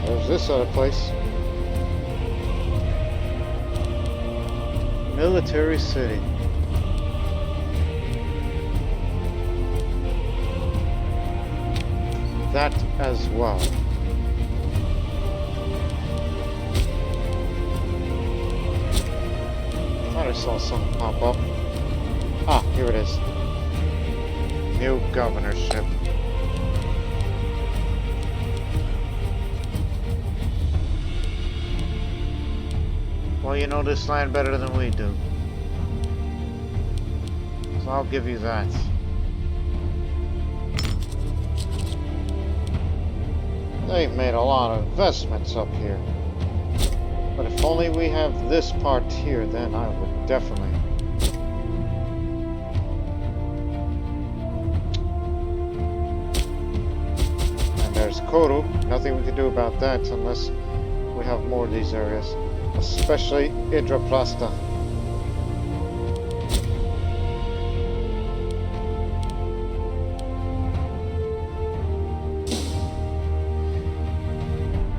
There's this other place. Military city. That as well. Thought I saw something pop up. Ah, here it is. New governorship. Well, you know this land better than we do. So I'll give you that. They've made a lot of investments up here. But if only we have this part here, then I would definitely. And there's Koru. Nothing we can do about that unless we have more of these areas. Especially Idraplasta.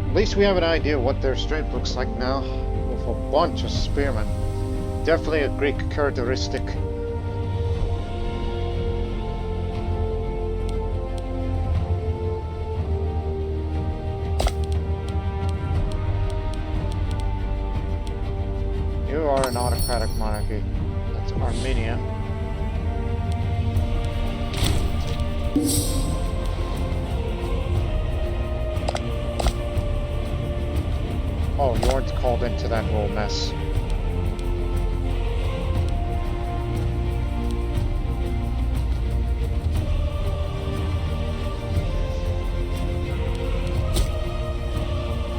At least we have an idea what their strength looks like now, with a bunch of spearmen. Definitely a Greek characteristic. You are an autocratic monarchy. That's Armenia. Oh, you weren't called into that whole mess.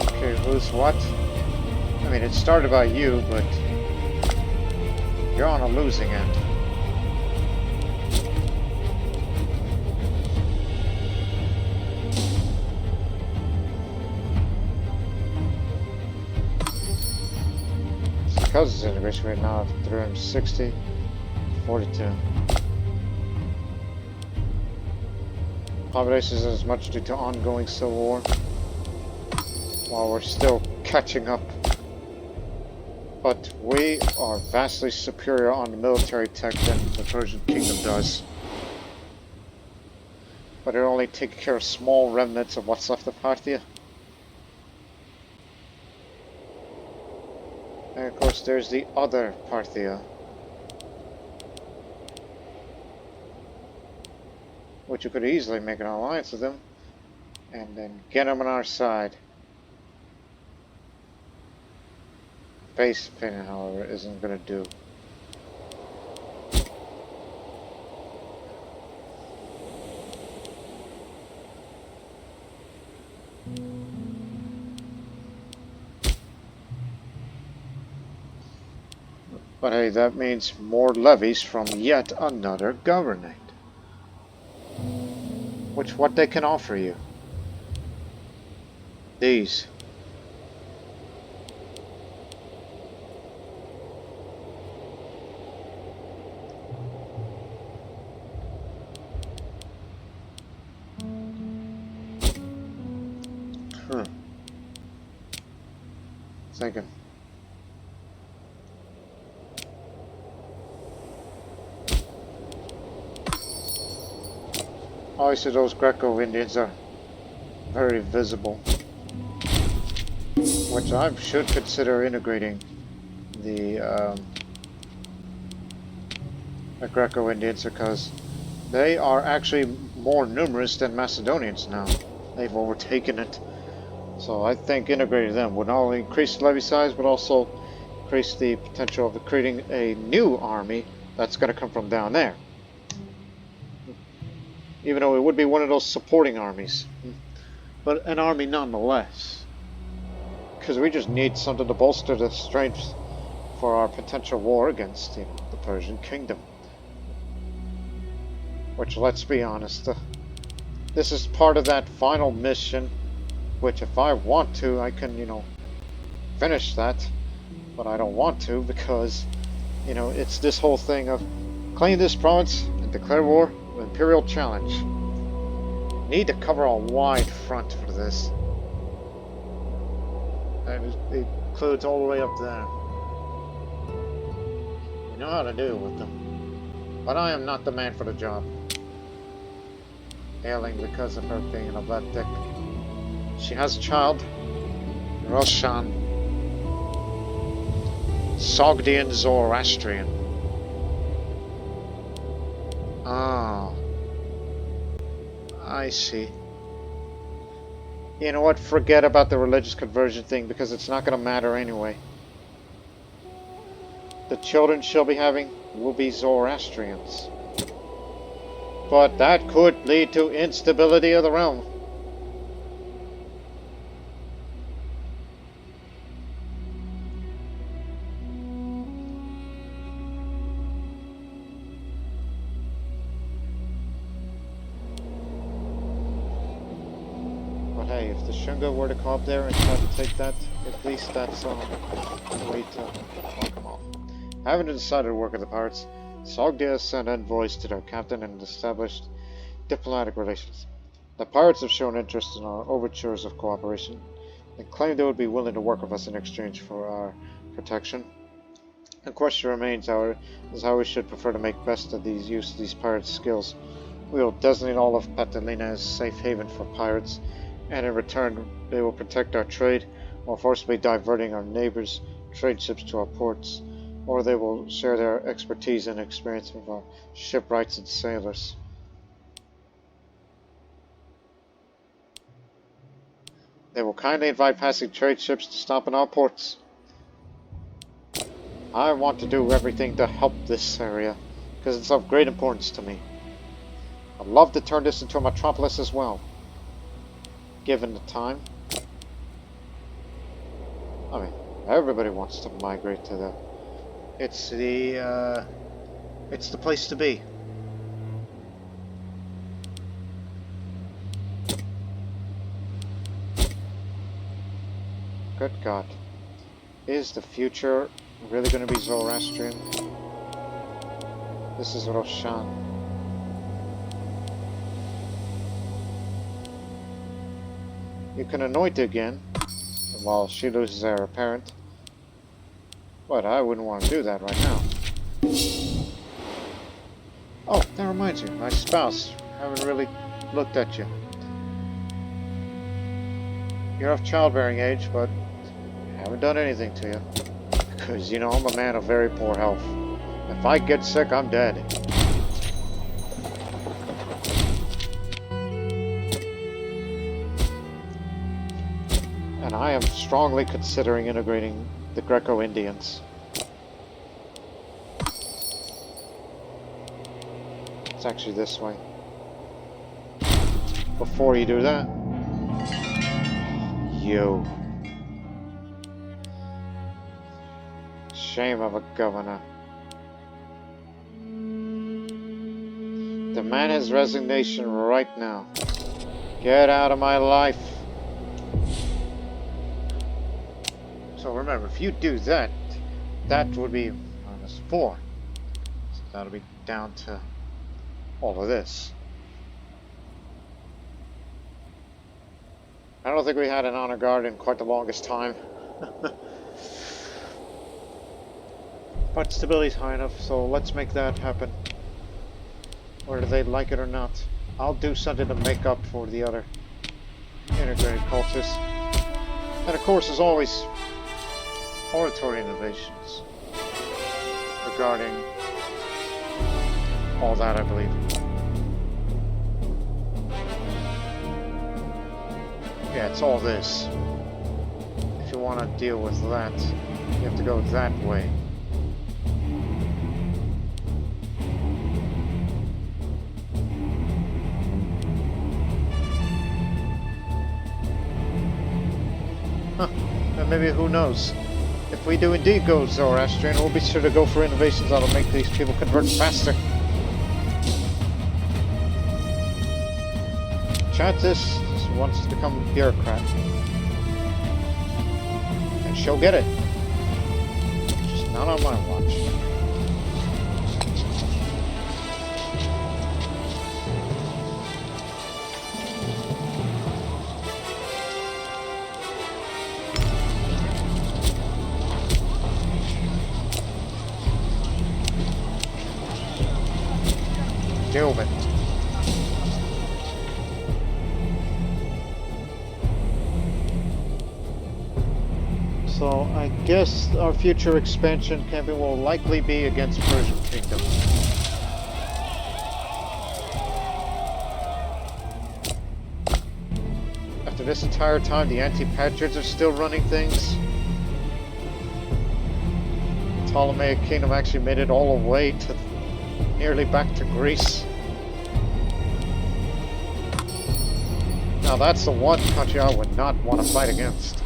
Okay, who's what? I mean, it started by you, but you're on a losing end. Because it's integration right now at 360, 42. Population is as much due to ongoing civil war, while we're still catching up. But we are vastly superior on the military tech than the Persian kingdom does. But it only takes care of small remnants of what's left of Parthia. And of course there's the other Parthia, which you could easily make an alliance with them and then get them on our side. Base opinion, however, isn't going to do. But hey, that means more levies from yet another governorate. Which what they can offer you. These. Thinking. Obviously those Greco-Indians are very visible. Which I should consider integrating the Greco-Indians because they are actually more numerous than Macedonians now. They've overtaken it. So I think integrating them would not only increase the levy size, but also increase the potential of creating a new army that's going to come from down there. Even though it would be one of those supporting armies. But an army nonetheless. Because we just need something to bolster the strength for our potential war against the Persian kingdom. Which, let's be honest, this is part of that final mission. Which if I want to, I can, finish that. But I don't want to because, it's this whole thing of claim this province and declare war with imperial challenge. Need to cover a wide front for this. And it includes all the way up there. You know how to deal with them. But I am not the man for the job. Ailing because of her being an epileptic. She has a child, Roshan, Sogdian Zoroastrian. Ah, I see. You know what? Forget about the religious conversion thing because it's not going to matter anyway. The children she'll be having will be Zoroastrians. But that could lead to instability of the realm. Hey, if the Shunga were to come up there and try to take that, at least that's the way to knock them off. Having decided to work with the pirates, Sogdia sent envoys to their captain and established diplomatic relations. The pirates have shown interest in our overtures of cooperation and claimed they would be willing to work with us in exchange for our protection. The question remains, however, is how we should prefer to make best of use of these pirates' skills. We will designate all of Patalina as safe haven for pirates, and in return they will protect our trade while forcibly diverting our neighbors' trade ships to our ports, or they will share their expertise and experience with our shipwrights and sailors. They will kindly invite passing trade ships to stop in our ports. I want to do everything to help this area, because it's of great importance to me. I'd love to turn this into a metropolis as well, given the time. I mean, everybody wants to migrate to the... It's the place to be. Good God. Is the future really going to be Zoroastrian? This is Roshan. You can anoint again while she loses her heir apparent. But I wouldn't want to do that right now. Oh, that reminds me, my spouse. Haven't really looked at you. You're of childbearing age, but I haven't done anything to you. Because, I'm a man of very poor health. If I get sick, I'm dead. And I am strongly considering integrating the Greco-Indians. It's actually this way. Before you do that, you. Shame of a governor. Demand his resignation right now. Get out of my life. So remember, if you do that, that would be -4. So that'll be down to all of this. I don't think we had an honor guard in quite the longest time. But stability's high enough, so let's make that happen. Whether they like it or not. I'll do something to make up for the other integrated cultists. And of course, as always, oratory innovations regarding all that, I believe. Yeah, it's all this. If you want to deal with that, you have to go that way. Huh. And maybe, who knows? If we do indeed go Zoroastrian, we'll be sure to go for innovations that'll make these people convert faster. Chantis just wants to become a bureaucrat. And she'll get it. Just not on my watch. Deal with it. So I guess our future expansion campaign will likely be against Persian Kingdom. After this entire time, the anti-patriots are still running things. The Ptolemaic Kingdom actually made it all the way to nearly back to Greece. Now that's the one country I would not want to fight against.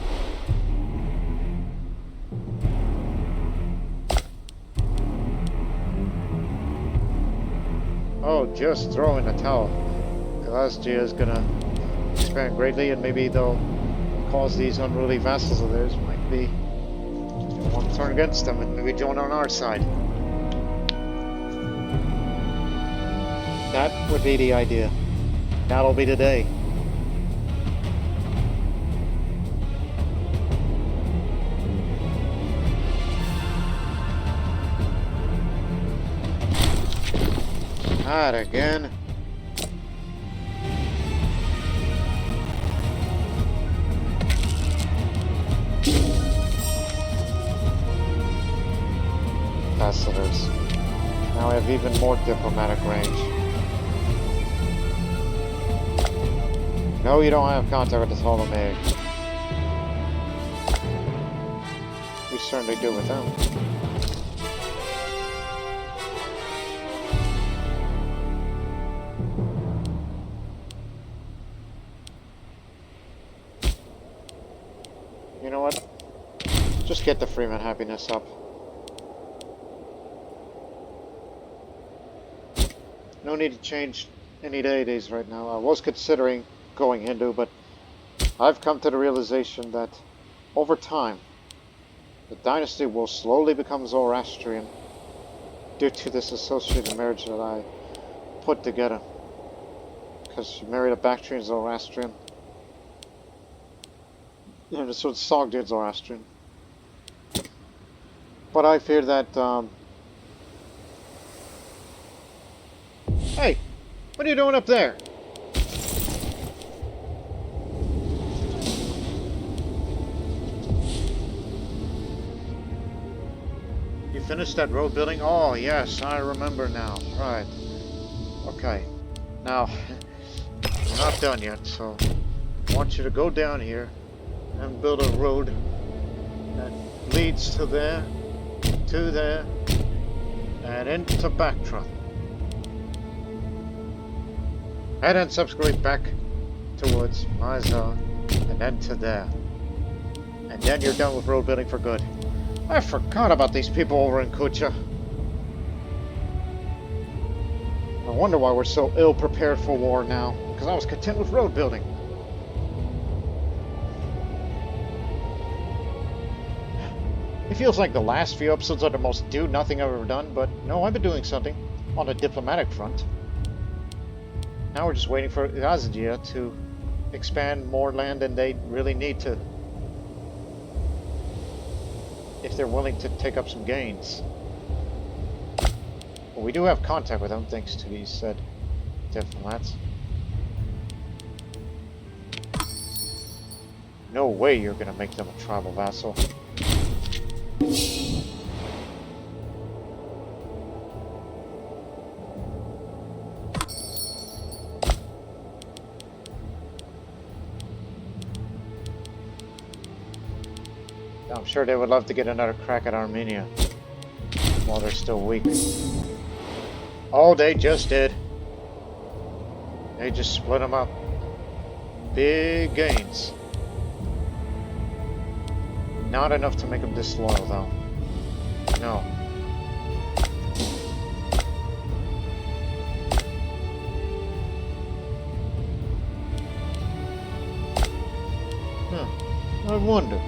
Oh, just throw in the towel. Sogdia is gonna expand greatly, and maybe they'll cause these unruly vassals of theirs might be want to turn against them and maybe join on our side. That would be the idea. That'll be the day. Not again. Ambassadors. Now I have even more diplomatic range. No, you don't have contact with the Ptolemaic. We certainly do with them. You know what? Just get the Freeman happiness up. No need to change any deities right now. I was considering going Hindu, but I've come to the realization that over time, the dynasty will slowly become Zoroastrian due to this associated marriage that I put together. Because she married a Bactrian Zoroastrian. And so it's Sogdia Zoroastrian. But I fear that, Hey! What are you doing up there? You finished that road building? Oh, yes, I remember now. Right. Okay. Now, we're not done yet, so I want you to go down here and build a road that leads to there, and into Bactria. And then subsequently back towards Myza, and then to there. And then you're done with road building for good. I forgot about these people over in Kucha. I wonder why we're so ill prepared for war now. Because I was content with road building. It feels like the last few episodes are the most do-nothing I've ever done, but no, I've been doing something on the diplomatic front. Now we're just waiting for Sogdia to expand more land than they really need to. If they're willing to take up some gains. Well, we do have contact with them, thanks to these said diplomats. No way you're gonna make them a tribal vassal. I'm sure they would love to get another crack at Armenia while they're still weak. Oh, they just did. They just split them up. Big gains. Not enough to make them disloyal, though. No. I wonder.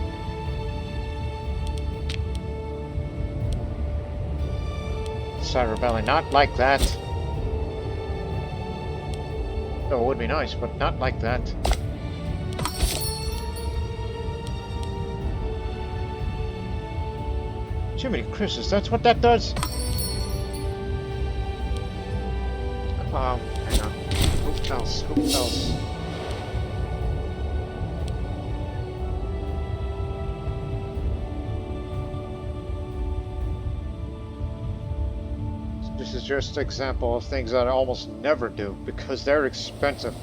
Side rebelling, not like that. Oh, it would be nice, but not like that. Jiminy Christmas, that's what that does? Hang on. Who else? Who else? This is just an example of things that I almost never do because they're expensive.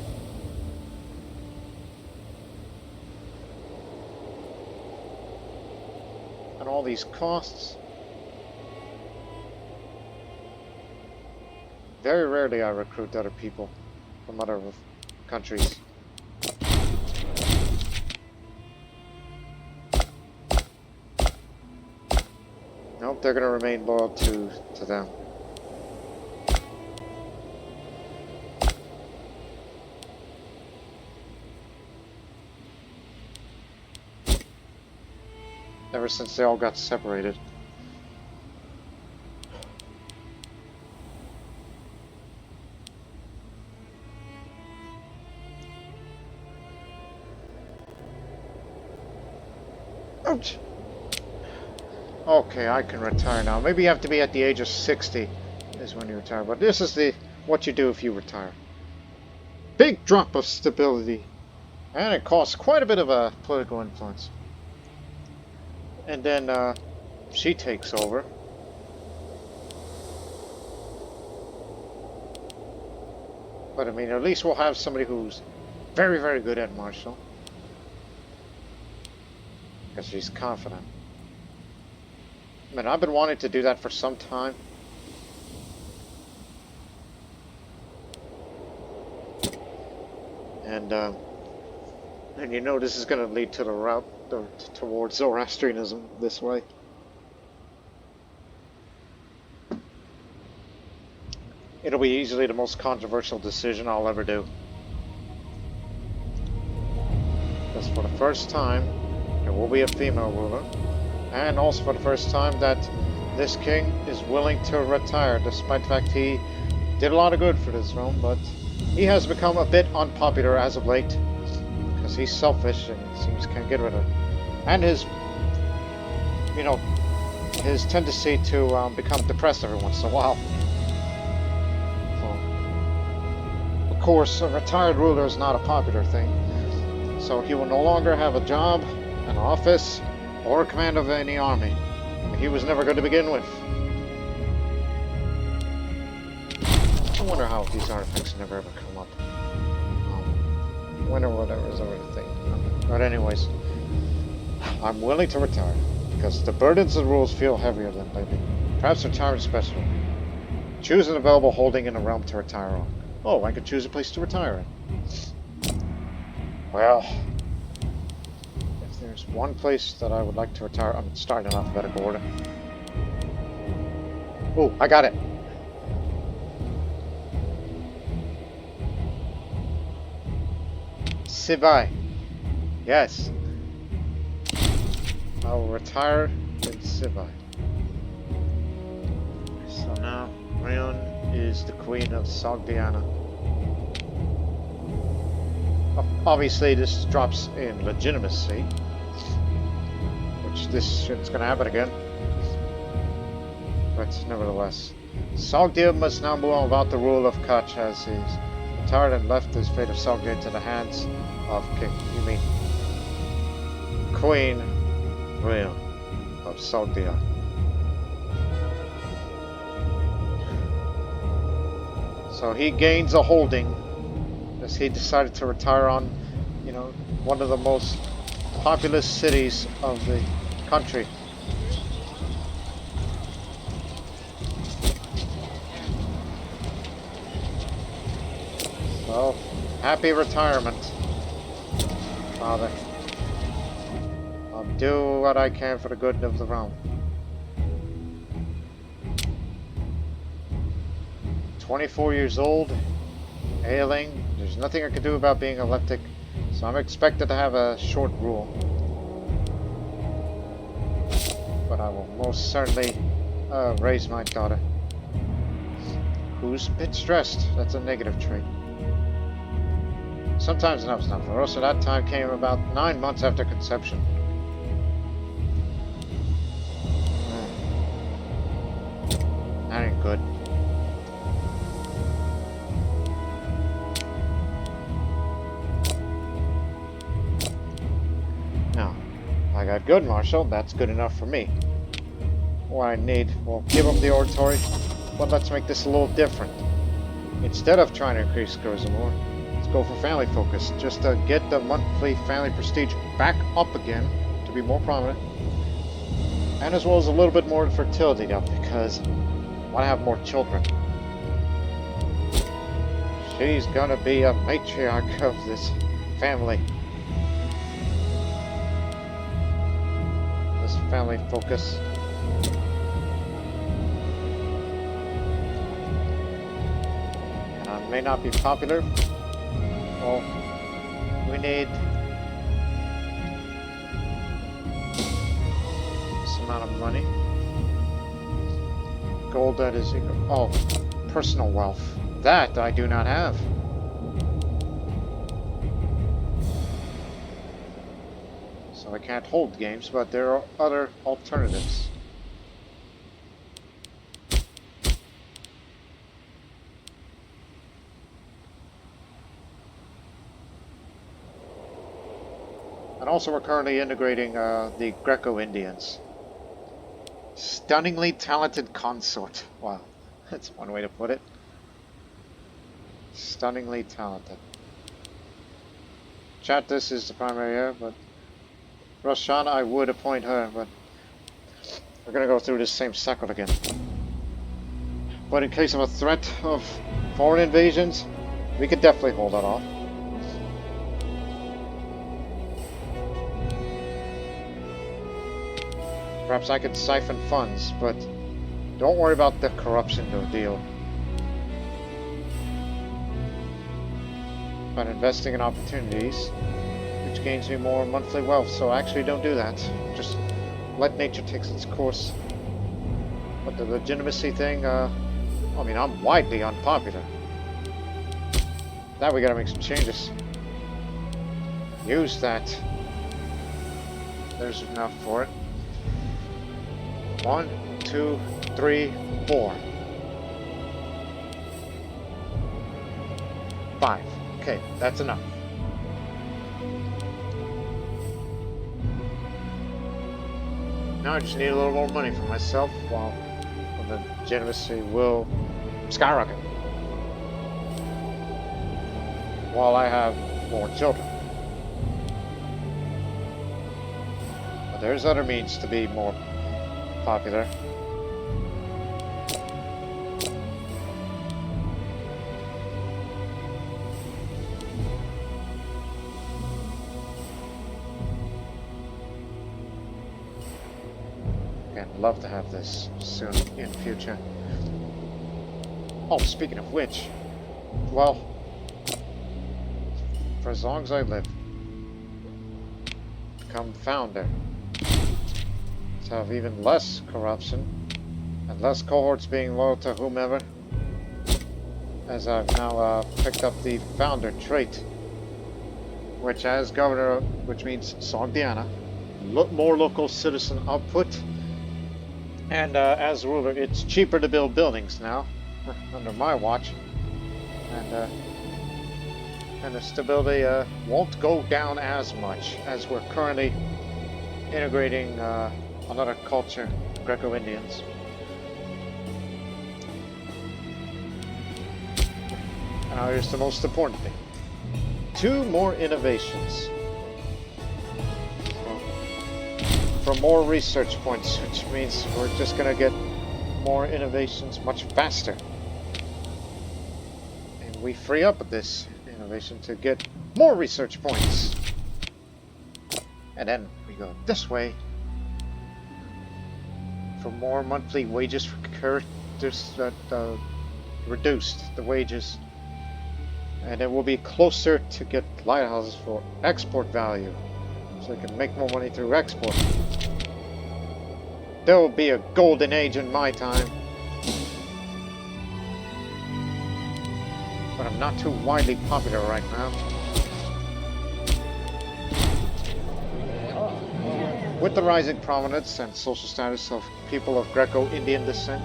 And all these costs. Very rarely I recruit other people from other countries. Nope, they're gonna remain loyal to them. Ever since they all got separated. Ouch! Okay, I can retire now. Maybe you have to be at the age of 60 is when you retire. But this is what you do if you retire. Big drop of stability. And it costs quite a bit of a political influence. And then she takes over. But I mean, at least we'll have somebody who's very, very good at martial. Because she's confident. I mean, I've been wanting to do that for some time. And you know this is going to lead to the route towards Zoroastrianism this way. It'll be easily the most controversial decision I'll ever do. Because for the first time, there will be a female ruler. And also for the first time that this king is willing to retire, despite the fact he did a lot of good for this realm, but he has become a bit unpopular as of late. Because he's selfish and it seems can't get rid of it. And his, you know, his tendency to become depressed every once in a while. So, of course, a retired ruler is not a popular thing. So he will no longer have a job, an office, or a command of any army. I mean, he was never good to begin with. I wonder how these artifacts never ever come up. When or whatever is already a thing. But anyways, I'm willing to retire because the burdens and rules feel heavier than lately. Perhaps retirement special. Choose an available holding in a realm to retire on. Oh, I could choose a place to retire in. Well, if There's one place that I would like to retire. I'm starting in alphabetical order. Oh, I got it. Sibai. Yes. I will retire in Sibai. So now, Rayon is the queen of Sogdiana. Obviously, this drops in legitimacy, which this shit's gonna happen again. But nevertheless, Sogdia must now move on without the rule of Kach, as he's retired and left his fate of Sogdia into the hands of King. You mean Queen Rayon of Sogdia. So he gains a holding as he decided to retire on, you know, one of the most populous cities of the country. So, happy retirement, Father. I'll do what I can for the good of the realm. 24 years old, ailing. There's nothing I can do about being epileptic, so I'm expected to have a short rule. But I will most certainly raise my daughter, who's a bit stressed. That's a negative trait. Sometimes enough's enough. For us, that time came about 9 months after conception. That ain't good. Now, I got good, Marshal. That's good enough for me. What I need, we'll give up the oratory, but let's make this a little different. Instead of trying to increase tourism more, let's go for family focus, just to get the monthly family prestige back up again, to be more prominent, and as well as a little bit more fertility up, because I want to have more children. She's gonna be a matriarch of this family. This family focus. May not be popular. Well, we need this amount of money. Gold that is equal. Oh, personal wealth. That I do not have. So I can't hold games, but there are other alternatives. And also we're currently integrating the Greco-Indians. Stunningly talented consort. Wow, that's one way to put it. Stunningly talented. Chat, this is the primary heir, but Roshana, I would appoint her, but we're gonna go through this same cycle again. But in case of a threat of foreign invasions, we could definitely hold that off. Perhaps I could siphon funds, but don't worry about the corruption deal. But investing in opportunities, which gains me more monthly wealth, so actually don't do that. Just let nature take its course. But the legitimacy thing, I mean, I'm widely unpopular. Now we gotta make some changes. Use that. There's enough for it. 1, 2, 3, 4. 5. Okay, that's enough. Now I just need a little more money for myself, while the legitimacy will skyrocket. While I have more children. But there's other means to be more popular. Again, love to have this soon in future. Oh, speaking of which, well, for as long as I live, become founder. To have even less corruption and less cohorts being loyal to whomever, as I've now picked up the founder trait, which as governor, which means Sogdiana, more local citizen output, and as ruler, it's cheaper to build buildings now under my watch, and the stability won't go down as much as we're currently integrating another culture, Greco-Indians. Now here's the most important thing. 2 more innovations. For more research points, which means we're just going to get more innovations much faster. And we free up this innovation to get more research points. And then we go this way for more monthly wages for characters that reduced the wages. And it will be closer to get lighthouses for export value, so we can make more money through export. There will be a golden age in my time. But I'm not too widely popular right now. With the rising prominence and social status of people of Greco-Indian descent,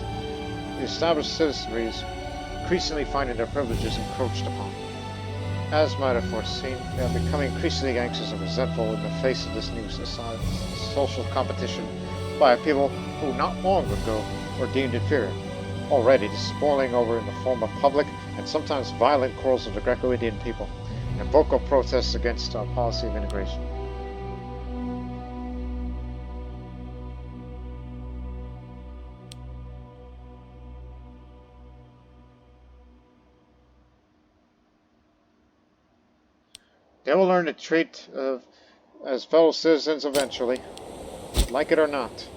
the established citizenry is increasingly finding their privileges encroached upon. As might have foreseen, they are becoming increasingly anxious and resentful in the face of this new social competition by a people who not long ago were deemed inferior. Already this is boiling over in the form of public and sometimes violent quarrels of the Greco-Indian people, and vocal protests against our policy of integration. They will learn to treat as fellow citizens eventually, like it or not.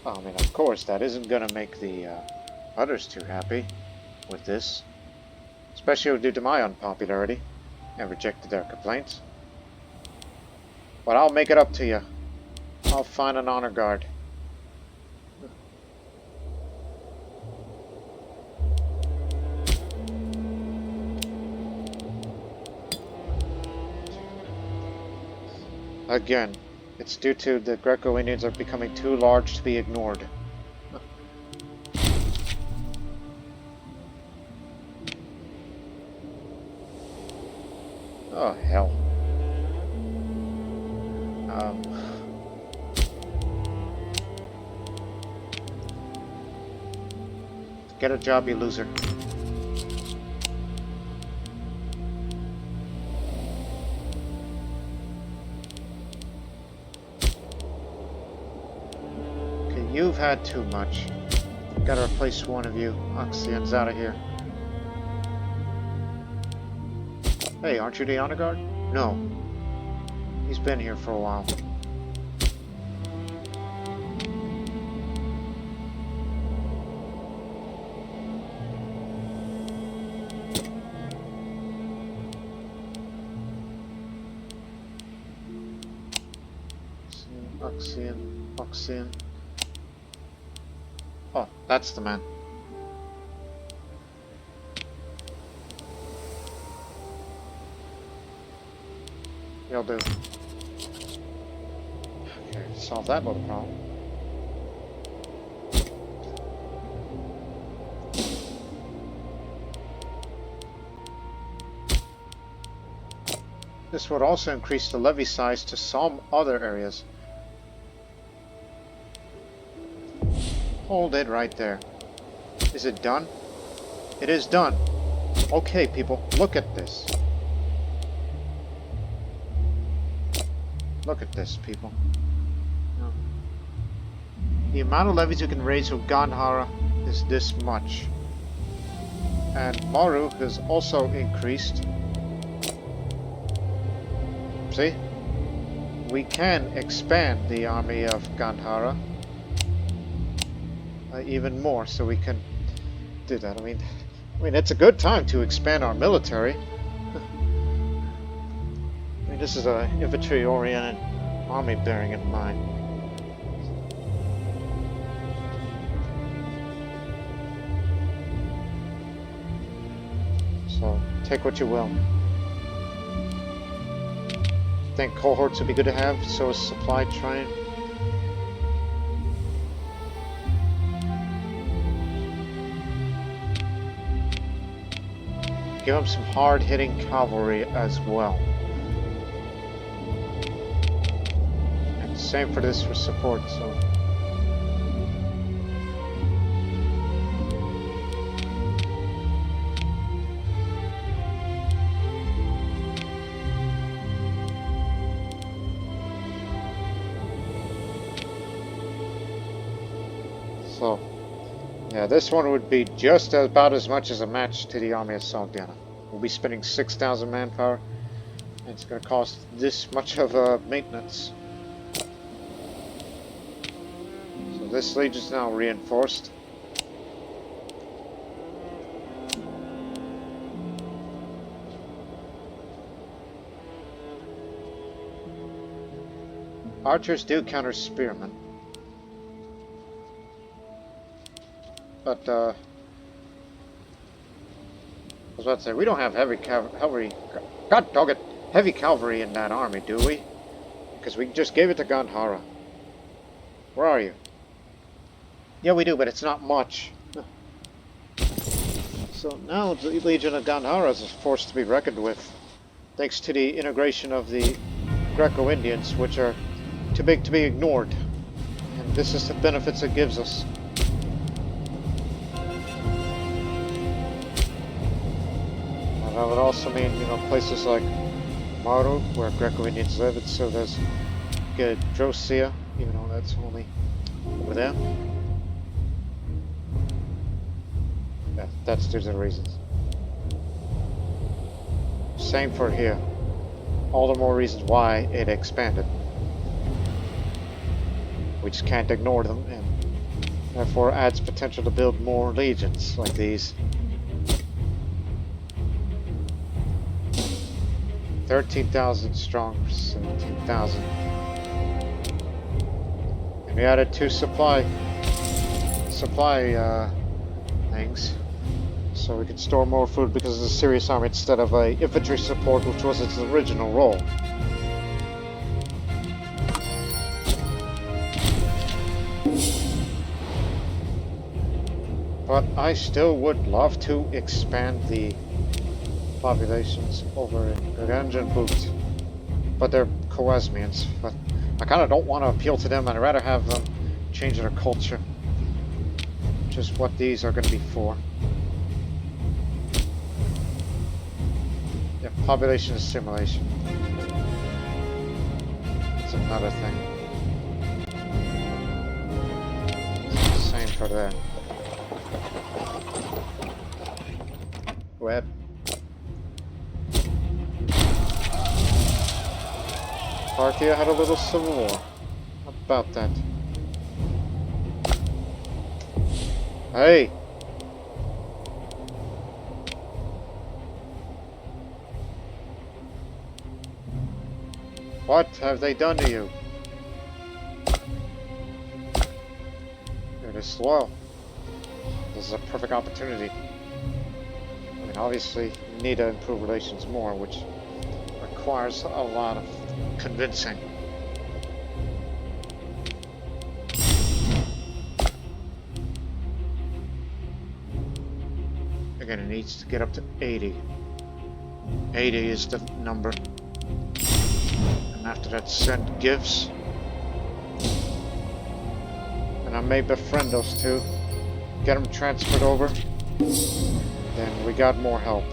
I mean, of course, that isn't going to make the others too happy with this, especially due to my unpopularity and rejected their complaints. But I'll make it up to you. I'll find an honor guard. Again, it's due to the Greco-Indians are becoming too large to be ignored. Oh, hell. Get a job, you loser. You've had too much. Gotta replace one of you. Oxion's out of here. Hey, aren't you the honor guard? No. He's been here for a while. Oxion. Oh, that's the man. You'll do. Okay, solve that little problem. This would also increase the levy size to some other areas. Hold it right there. Is it done? It is done. Okay, people, look at this. Look at this, people. The amount of levies you can raise with Gandhara is this much. And Maru has also increased. See? we can expand the army of Gandhara even more, so we can do that. I mean, it's a good time to expand our military. I mean, this is an infantry-oriented army, bearing in mind. So, take what you will. I think cohorts would be good to have, so is supply train. Give them some hard-hitting cavalry as well. And same for this for support, so... So, yeah, this one would be just about as much as a match to the army of Sogdia. We'll be spending 6,000 manpower, and it's going to cost this much of maintenance. So this legion is now reinforced. Archers do counter spearmen. But, I was about to say, we don't have heavy cavalry. God dog it! Heavy cavalry in that army, do we? Because we just gave it to Gandhara. Where are you? Yeah, we do, but it's not much. So now the Legion of Gandhara is a force to be reckoned with. Thanks to the integration of the Greco-Indians, which are too big to be ignored. And this is the benefits it gives us. That would also mean, places like Maru, where Greco-Indians live, and so there's good Drosia, even though that's only over there. Yeah, that's due to the reasons. Same for here. All the more reasons why it expanded. We just can't ignore them, and therefore adds potential to build more legions like these. 13,000 strong for 17,000. And we added 2 supply things, so we could store more food because it's a serious army instead of a infantry support, which was its original role. But I still would love to expand the populations over in Ganjan Boot, but they're Khwarezmians. But I kind of don't want to appeal to them. I'd rather have them change their culture, which is what these are going to be for. Yeah, population assimilation. It's another thing. Same for them. Go ahead. Parthia had a little civil war. How about that? Hey! What have they done to you? You're disloyal. This is a perfect opportunity. I mean, obviously, you need to improve relations more, which requires a lot of convincing. Again, it needs to get up to 80. 80 is the number. And after that, send gifts. And I may befriend those two. Get them transferred over. Then we got more help.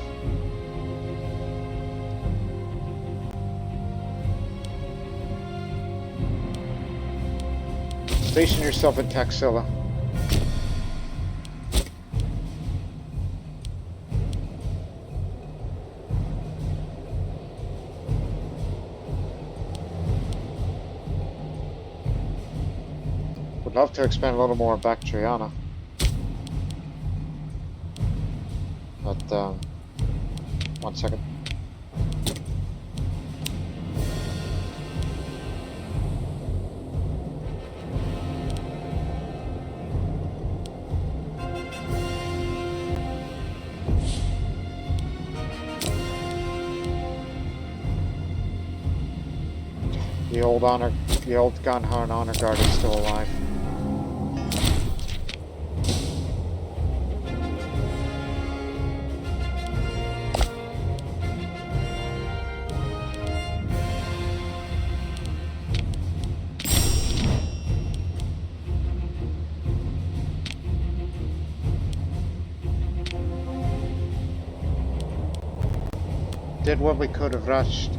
Station yourself in Taxila. Would love to expand a little more Bactriana. But, 1 second. The old Gunhorn Honor Guard is still alive. Did what we could have rushed.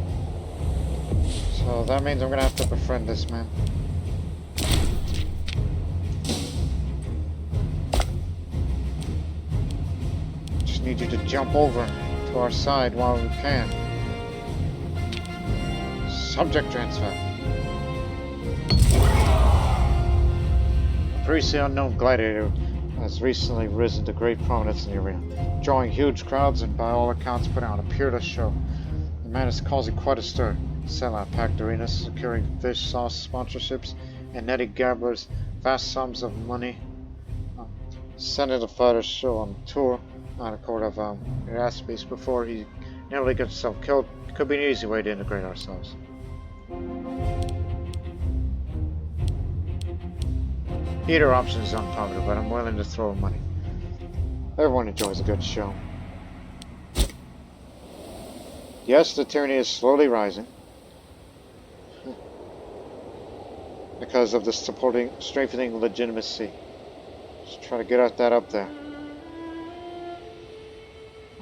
So that means I'm gonna have to befriend this man. Just need you to jump over to our side while we can. Subject transfer. A previously unknown gladiator has recently risen to great prominence in the arena, drawing huge crowds and by all accounts putting on a peerless show. The man is causing quite a stir. Selling out packed arenas, securing fish sauce sponsorships, and netting gamblers vast sums of money. Sending the fighter's show on tour on a court of Eraspes before he nearly gets himself killed. Could be an easy way to integrate ourselves. Either option is unpopular, but I'm willing to throw money. Everyone enjoys a good show. Yes, the tyranny is slowly rising. Because of the strengthening legitimacy. Just try to get that up there.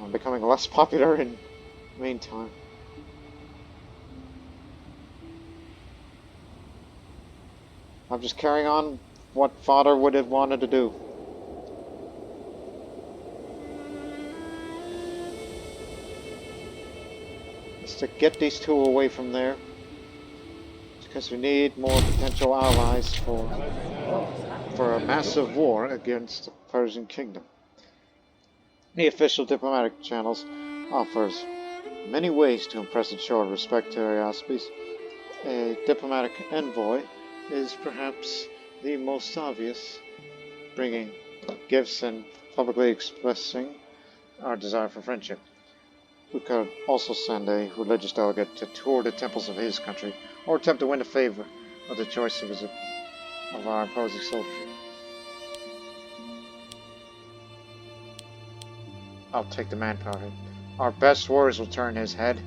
I'm becoming less popular in the meantime. I'm just carrying on what father would have wanted to do. Is to get these two away from there. Because we need more potential allies for a massive war against the Persian kingdom. The official diplomatic channels offers many ways to impress and show respect to Eraspes. A diplomatic envoy is perhaps the most obvious, bringing gifts and publicly expressing our desire for friendship. We could also send a religious delegate to tour the temples of his country, or attempt to win the favor of the choice of our imposing soldier. I'll take the manpower. Our best warriors will turn his head.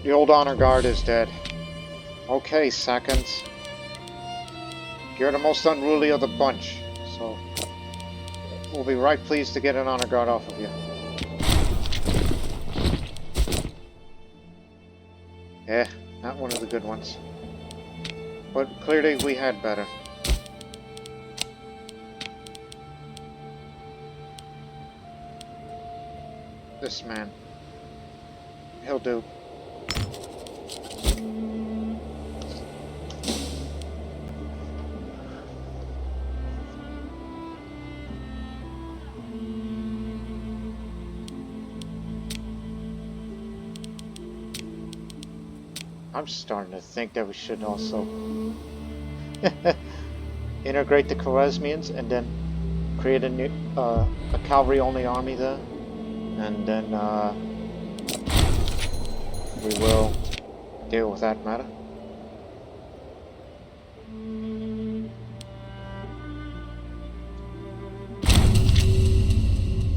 The old honor guard is dead. Okay, seconds. You're the most unruly of the bunch, so we'll be right pleased to get an honor guard off of you. Yeah, not one of the good ones. But clearly we had better. This man. He'll do. I'm starting to think that we should also integrate the Khwarezmians and then create a new, a cavalry-only army there, and then we will deal with that matter.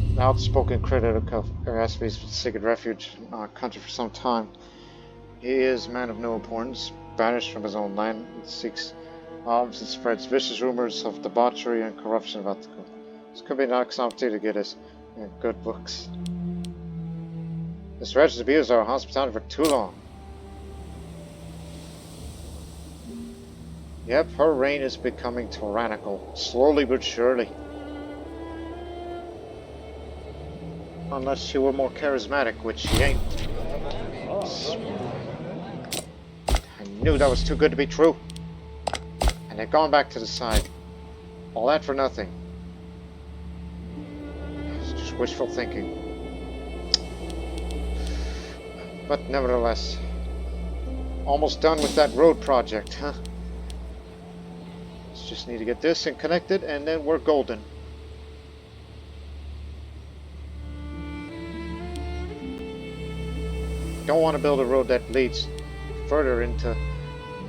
An outspoken critic of Eraspes was seeking refuge in our country for some time. He is a man of no importance, banished from his own land, and seeks arms and spreads vicious rumors of debauchery and corruption about the court. This could be an opportunity to get us good books. This wretch has abused our hospitality for too long. Yep, her reign is becoming tyrannical, slowly but surely. Unless she were more charismatic, which she ain't. I knew that was too good to be true. And then going back to the side. All that for nothing. It's just wishful thinking. But nevertheless, almost done with that road project, huh? Let's just need to get this and connected, and then we're golden. Don't want to build a road that leads further into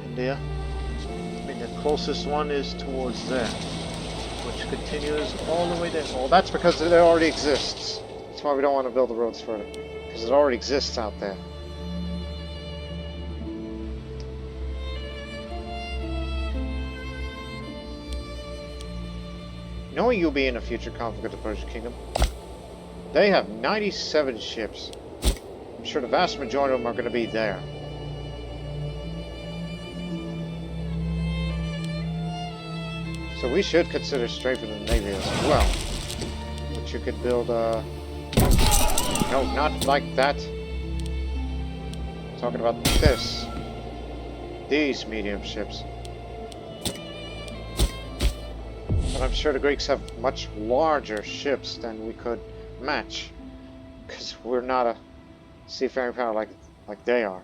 India. I mean, the closest one is towards there, which continues all the way down. Well, that's because it already exists. That's why we don't want to build the roads further, because it already exists out there. Knowing you'll be in a future conflict with the Persian kingdom, they have 97 ships. I'm sure the vast majority of them are going to be there. So we should consider strengthening the Navy as well. But you could build no, not like that. I'm talking about this. These medium ships. But I'm sure the Greeks have much larger ships than we could match. Because we're not a seafaring power like they are.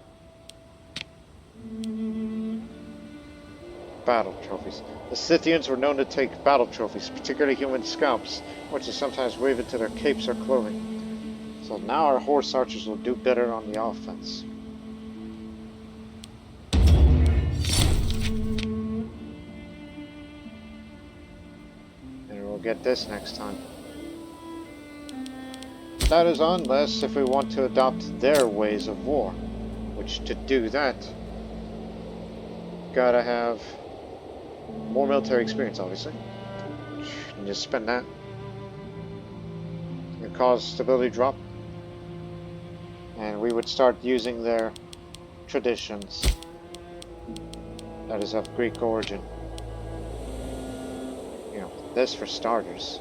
Battle trophies. The Scythians were known to take battle trophies, particularly human scalps, which is sometimes woven to their capes or clothing. So now our horse archers will do better on the offense. And we'll get this next time. That is unless if we want to adopt their ways of war, which to do that, gotta have more military experience, obviously. And just spend that. It cause stability drop. And we would start using their traditions. That is of Greek origin. You know, this for starters.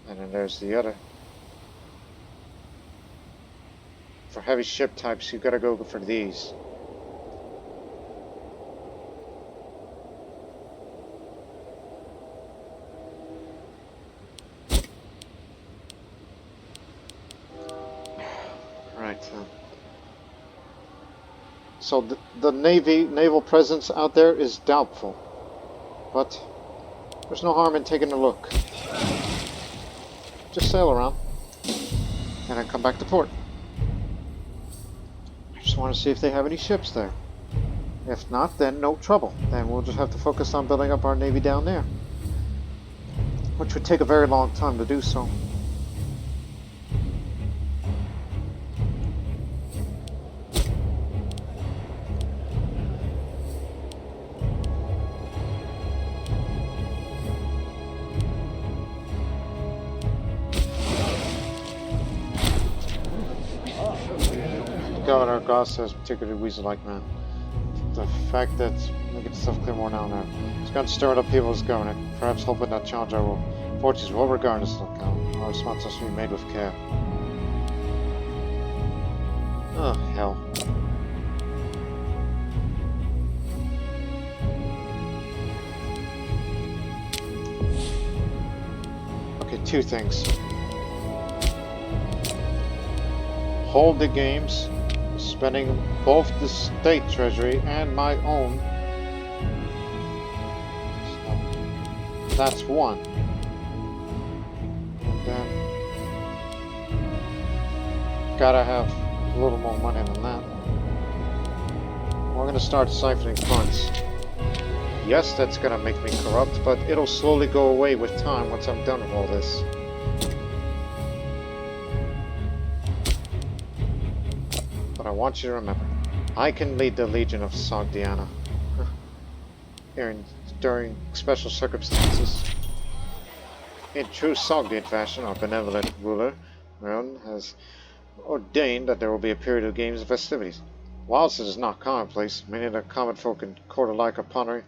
And then there's the other. For heavy ship types, you gotta go for these. Right. So the naval presence out there is doubtful, but there's no harm in taking a look. Just sail around, and then come back to port. I just want to see if they have any ships there. If not, then no trouble. Then we'll just have to focus on building up our navy down there, which would take a very long time to do so. Governor Goss says particularly weasel-like man. The fact that we get stuff clear more now and now. It's going to stir up people's governor, perhaps hoping that challenge our fortunes will regardless of account. Our response has to be made with care. Oh, hell. Okay, two things. Hold the games. Spending both the state treasury and my own. So that's one. And then gotta have a little more money than that. We're gonna start siphoning funds. Yes, that's gonna make me corrupt, but it'll slowly go away with time once I'm done with all this. I want you to remember, I can lead the Legion of Sogdia during special circumstances. In true Sogdian fashion, our benevolent ruler, Maron, has ordained that there will be a period of games and festivities. Whilst it is not commonplace, many of the common folk in court alike are pondering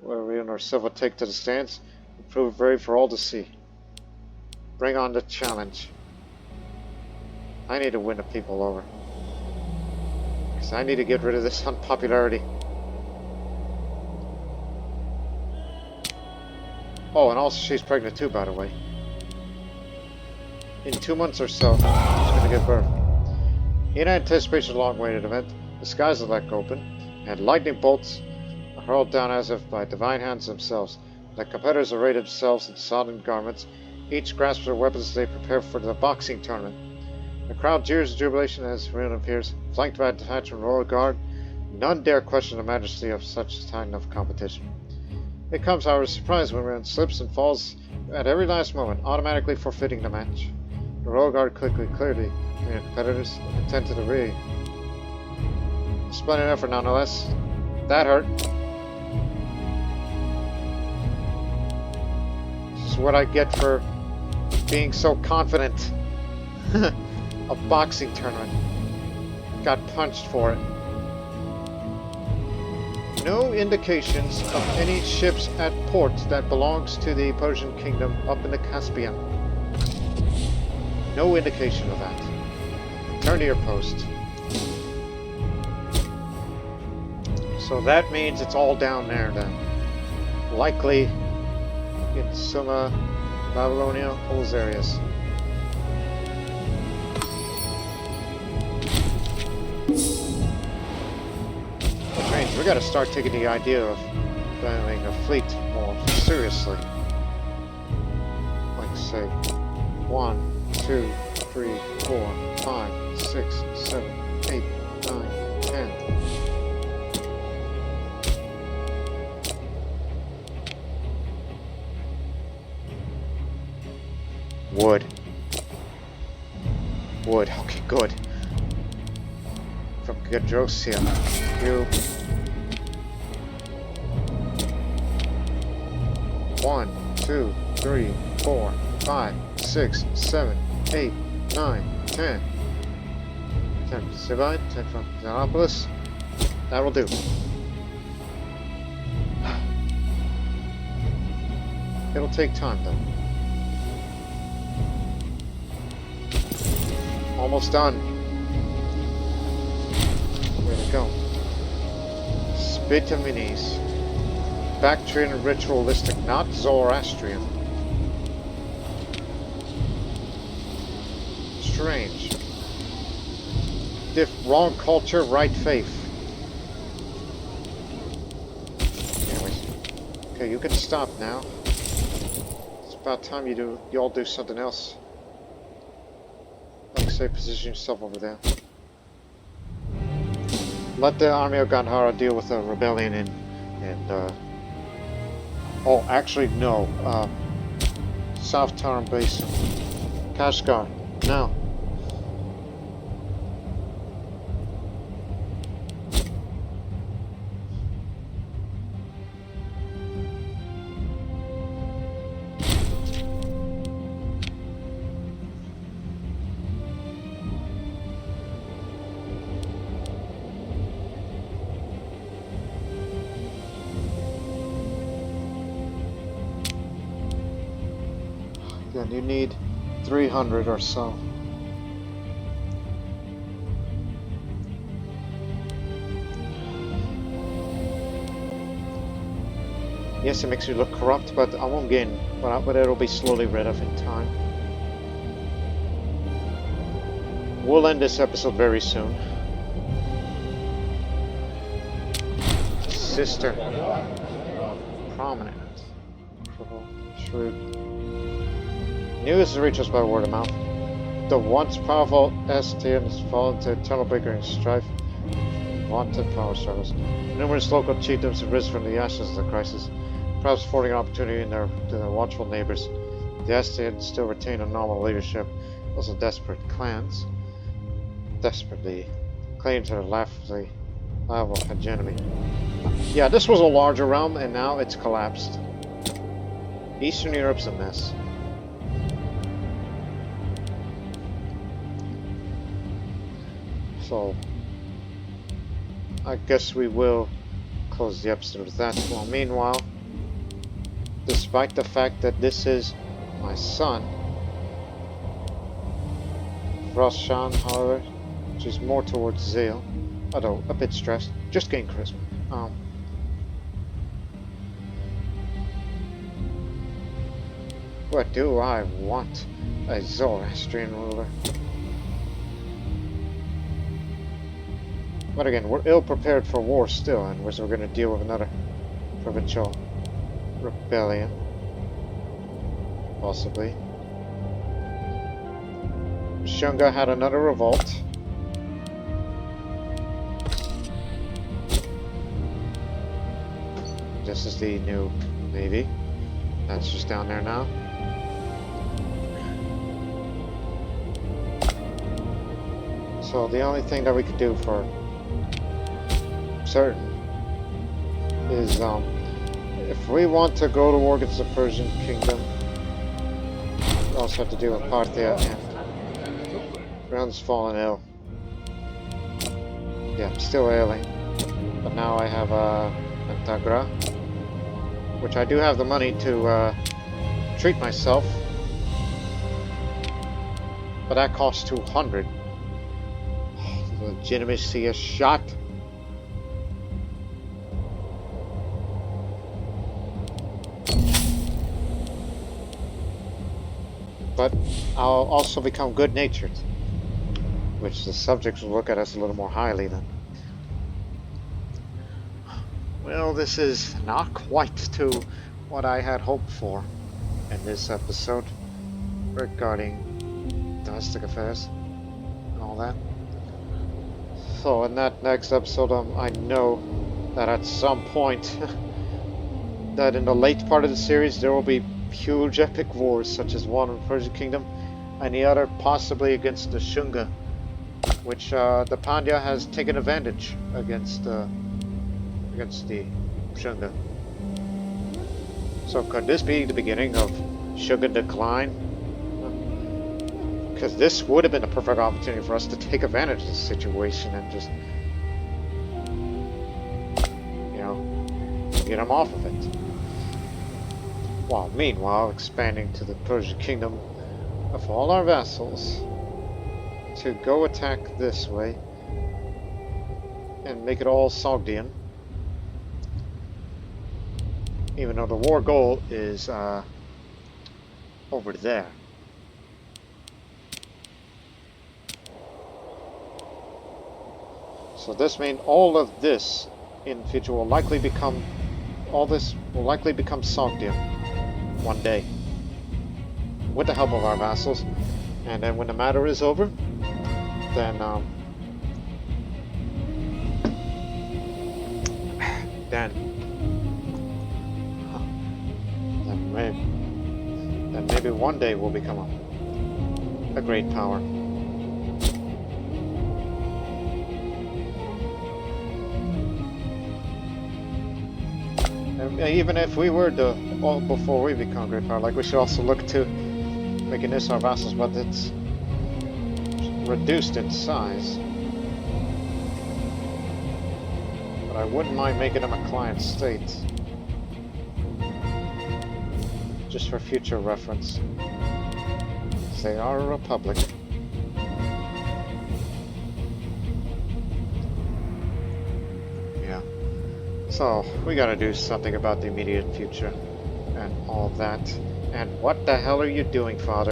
whether we and our civil take to the stands and prove brave for all to see. Bring on the challenge. I need to win the people over. Because I need to get rid of this unpopularity. Oh, and also she's pregnant too, by the way. In 2 months or so, she's going to give birth. In anticipation of the long-awaited event, the skies are left open, and lightning bolts are hurled down as if by divine hands themselves. The competitors array themselves in sodden garments. Each grasps their weapons as they prepare for the boxing tournament. The crowd jeers in jubilation as Rion appears, flanked by a detachment royal guard. None dare question the majesty of such a time of competition. It comes, however, as a surprise when Rion slips and falls at every last moment, automatically forfeiting the match. The royal guard quickly cleared the competitors and attended to the ring. A splendid effort nonetheless. That hurt. This is what I get for being so confident. A boxing tournament. Got punched for it. No indications of any ships at port that belongs to the Persian kingdom up in the Caspian. No indication of that. Turn to your post. So that means it's all down there then. Likely in Sumer, Babylonia, all those areas. Which means we gotta start taking the idea of planning a fleet more seriously. Like say 1, 2, 3, 4, 5, 6, 7, 8, 9, 10. Wood. Wood, okay, good. From Gadrosia. You. 1, 2, 3, 4, 5, 6, 7, 8, 9, 10. 10 from Sivine, 10 from Xenopolis. That will do. It'll take time though. Almost done. Where to go? Spitaminis. Bactrian ritualistic, not Zoroastrian. Strange. Wrong culture, right faith. Anyways. Okay, you can stop now. It's about time you all do something else. Like say, position yourself over there. Let the army of Gandhara deal with the rebellion and oh, actually no. South Tarim Basin. Kashgar. Now. Then you need 300 or so. Yes, it makes you look corrupt, but I won't gain. But it'll be slowly rid of in time. We'll end this episode very soon. Sister. Prominent. Shrewd. News reaches us by word of mouth. The once powerful STN has fallen into eternal bickering and strife. Wanted power struggles. Numerous local chiefdoms have risen from the ashes of the crisis, perhaps affording an opportunity to their watchful neighbors. The STN still retain a normal leadership, also desperate clans. Desperately claim to their laughably liable hegemony. Yeah, this was a larger realm, and now it's collapsed. Eastern Europe's a mess. So, I guess we will close the episode with that. Well, meanwhile, despite the fact that this is my son, Roshan, however, she's more towards zeal, although a bit stressed. Just gain charisma. What do I want? A Zoroastrian ruler. But again, we're ill prepared for war still, and we're going to deal with another provincial rebellion. Possibly. Shunga had another revolt. This is the new navy. That's just down there now. So the only thing that we could do for certain is if we want to go to war against the Persian kingdom, we also have to deal with Parthia, and Round's fallen ill. Yeah, I'm still ailing, but now I have Antagra, which I do have the money to treat myself, but that costs 200. Legitimacy is shot. But I'll also become good-natured, which the subjects will look at us a little more highly then. Well, this is not quite to what I had hoped for in this episode regarding domestic affairs and all that. So in that next episode, I know that at some point, that in the late part of the series, there will be huge epic wars, such as one in the Persian Kingdom, and the other possibly against the Shunga, which the Pandya has taken advantage against the Shunga. So could this be the beginning of Shunga decline? Because this would have been a perfect opportunity for us to take advantage of the situation and just, you know, get them off of it. While meanwhile expanding to the Persian kingdom of all our vassals to go attack this way and make it all Sogdian. Even though the war goal is over there. So this means all of this in future will likely become, Sogdia one day, with the help of our vassals. And then when the matter is over, then maybe one day we'll become a great power. Even if we were before we become a great power, like, we should also look to making this our vassals, but it's reduced in size. But I wouldn't mind making them a client state, just for future reference. They are a republic. So, we gotta do something about the immediate future, and all that. And what the hell are you doing, Father?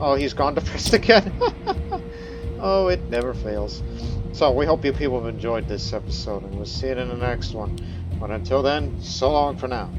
Oh, he's gone depressed again? Oh, it never fails. So, we hope you people have enjoyed this episode, and we'll see you in the next one. But until then, so long for now.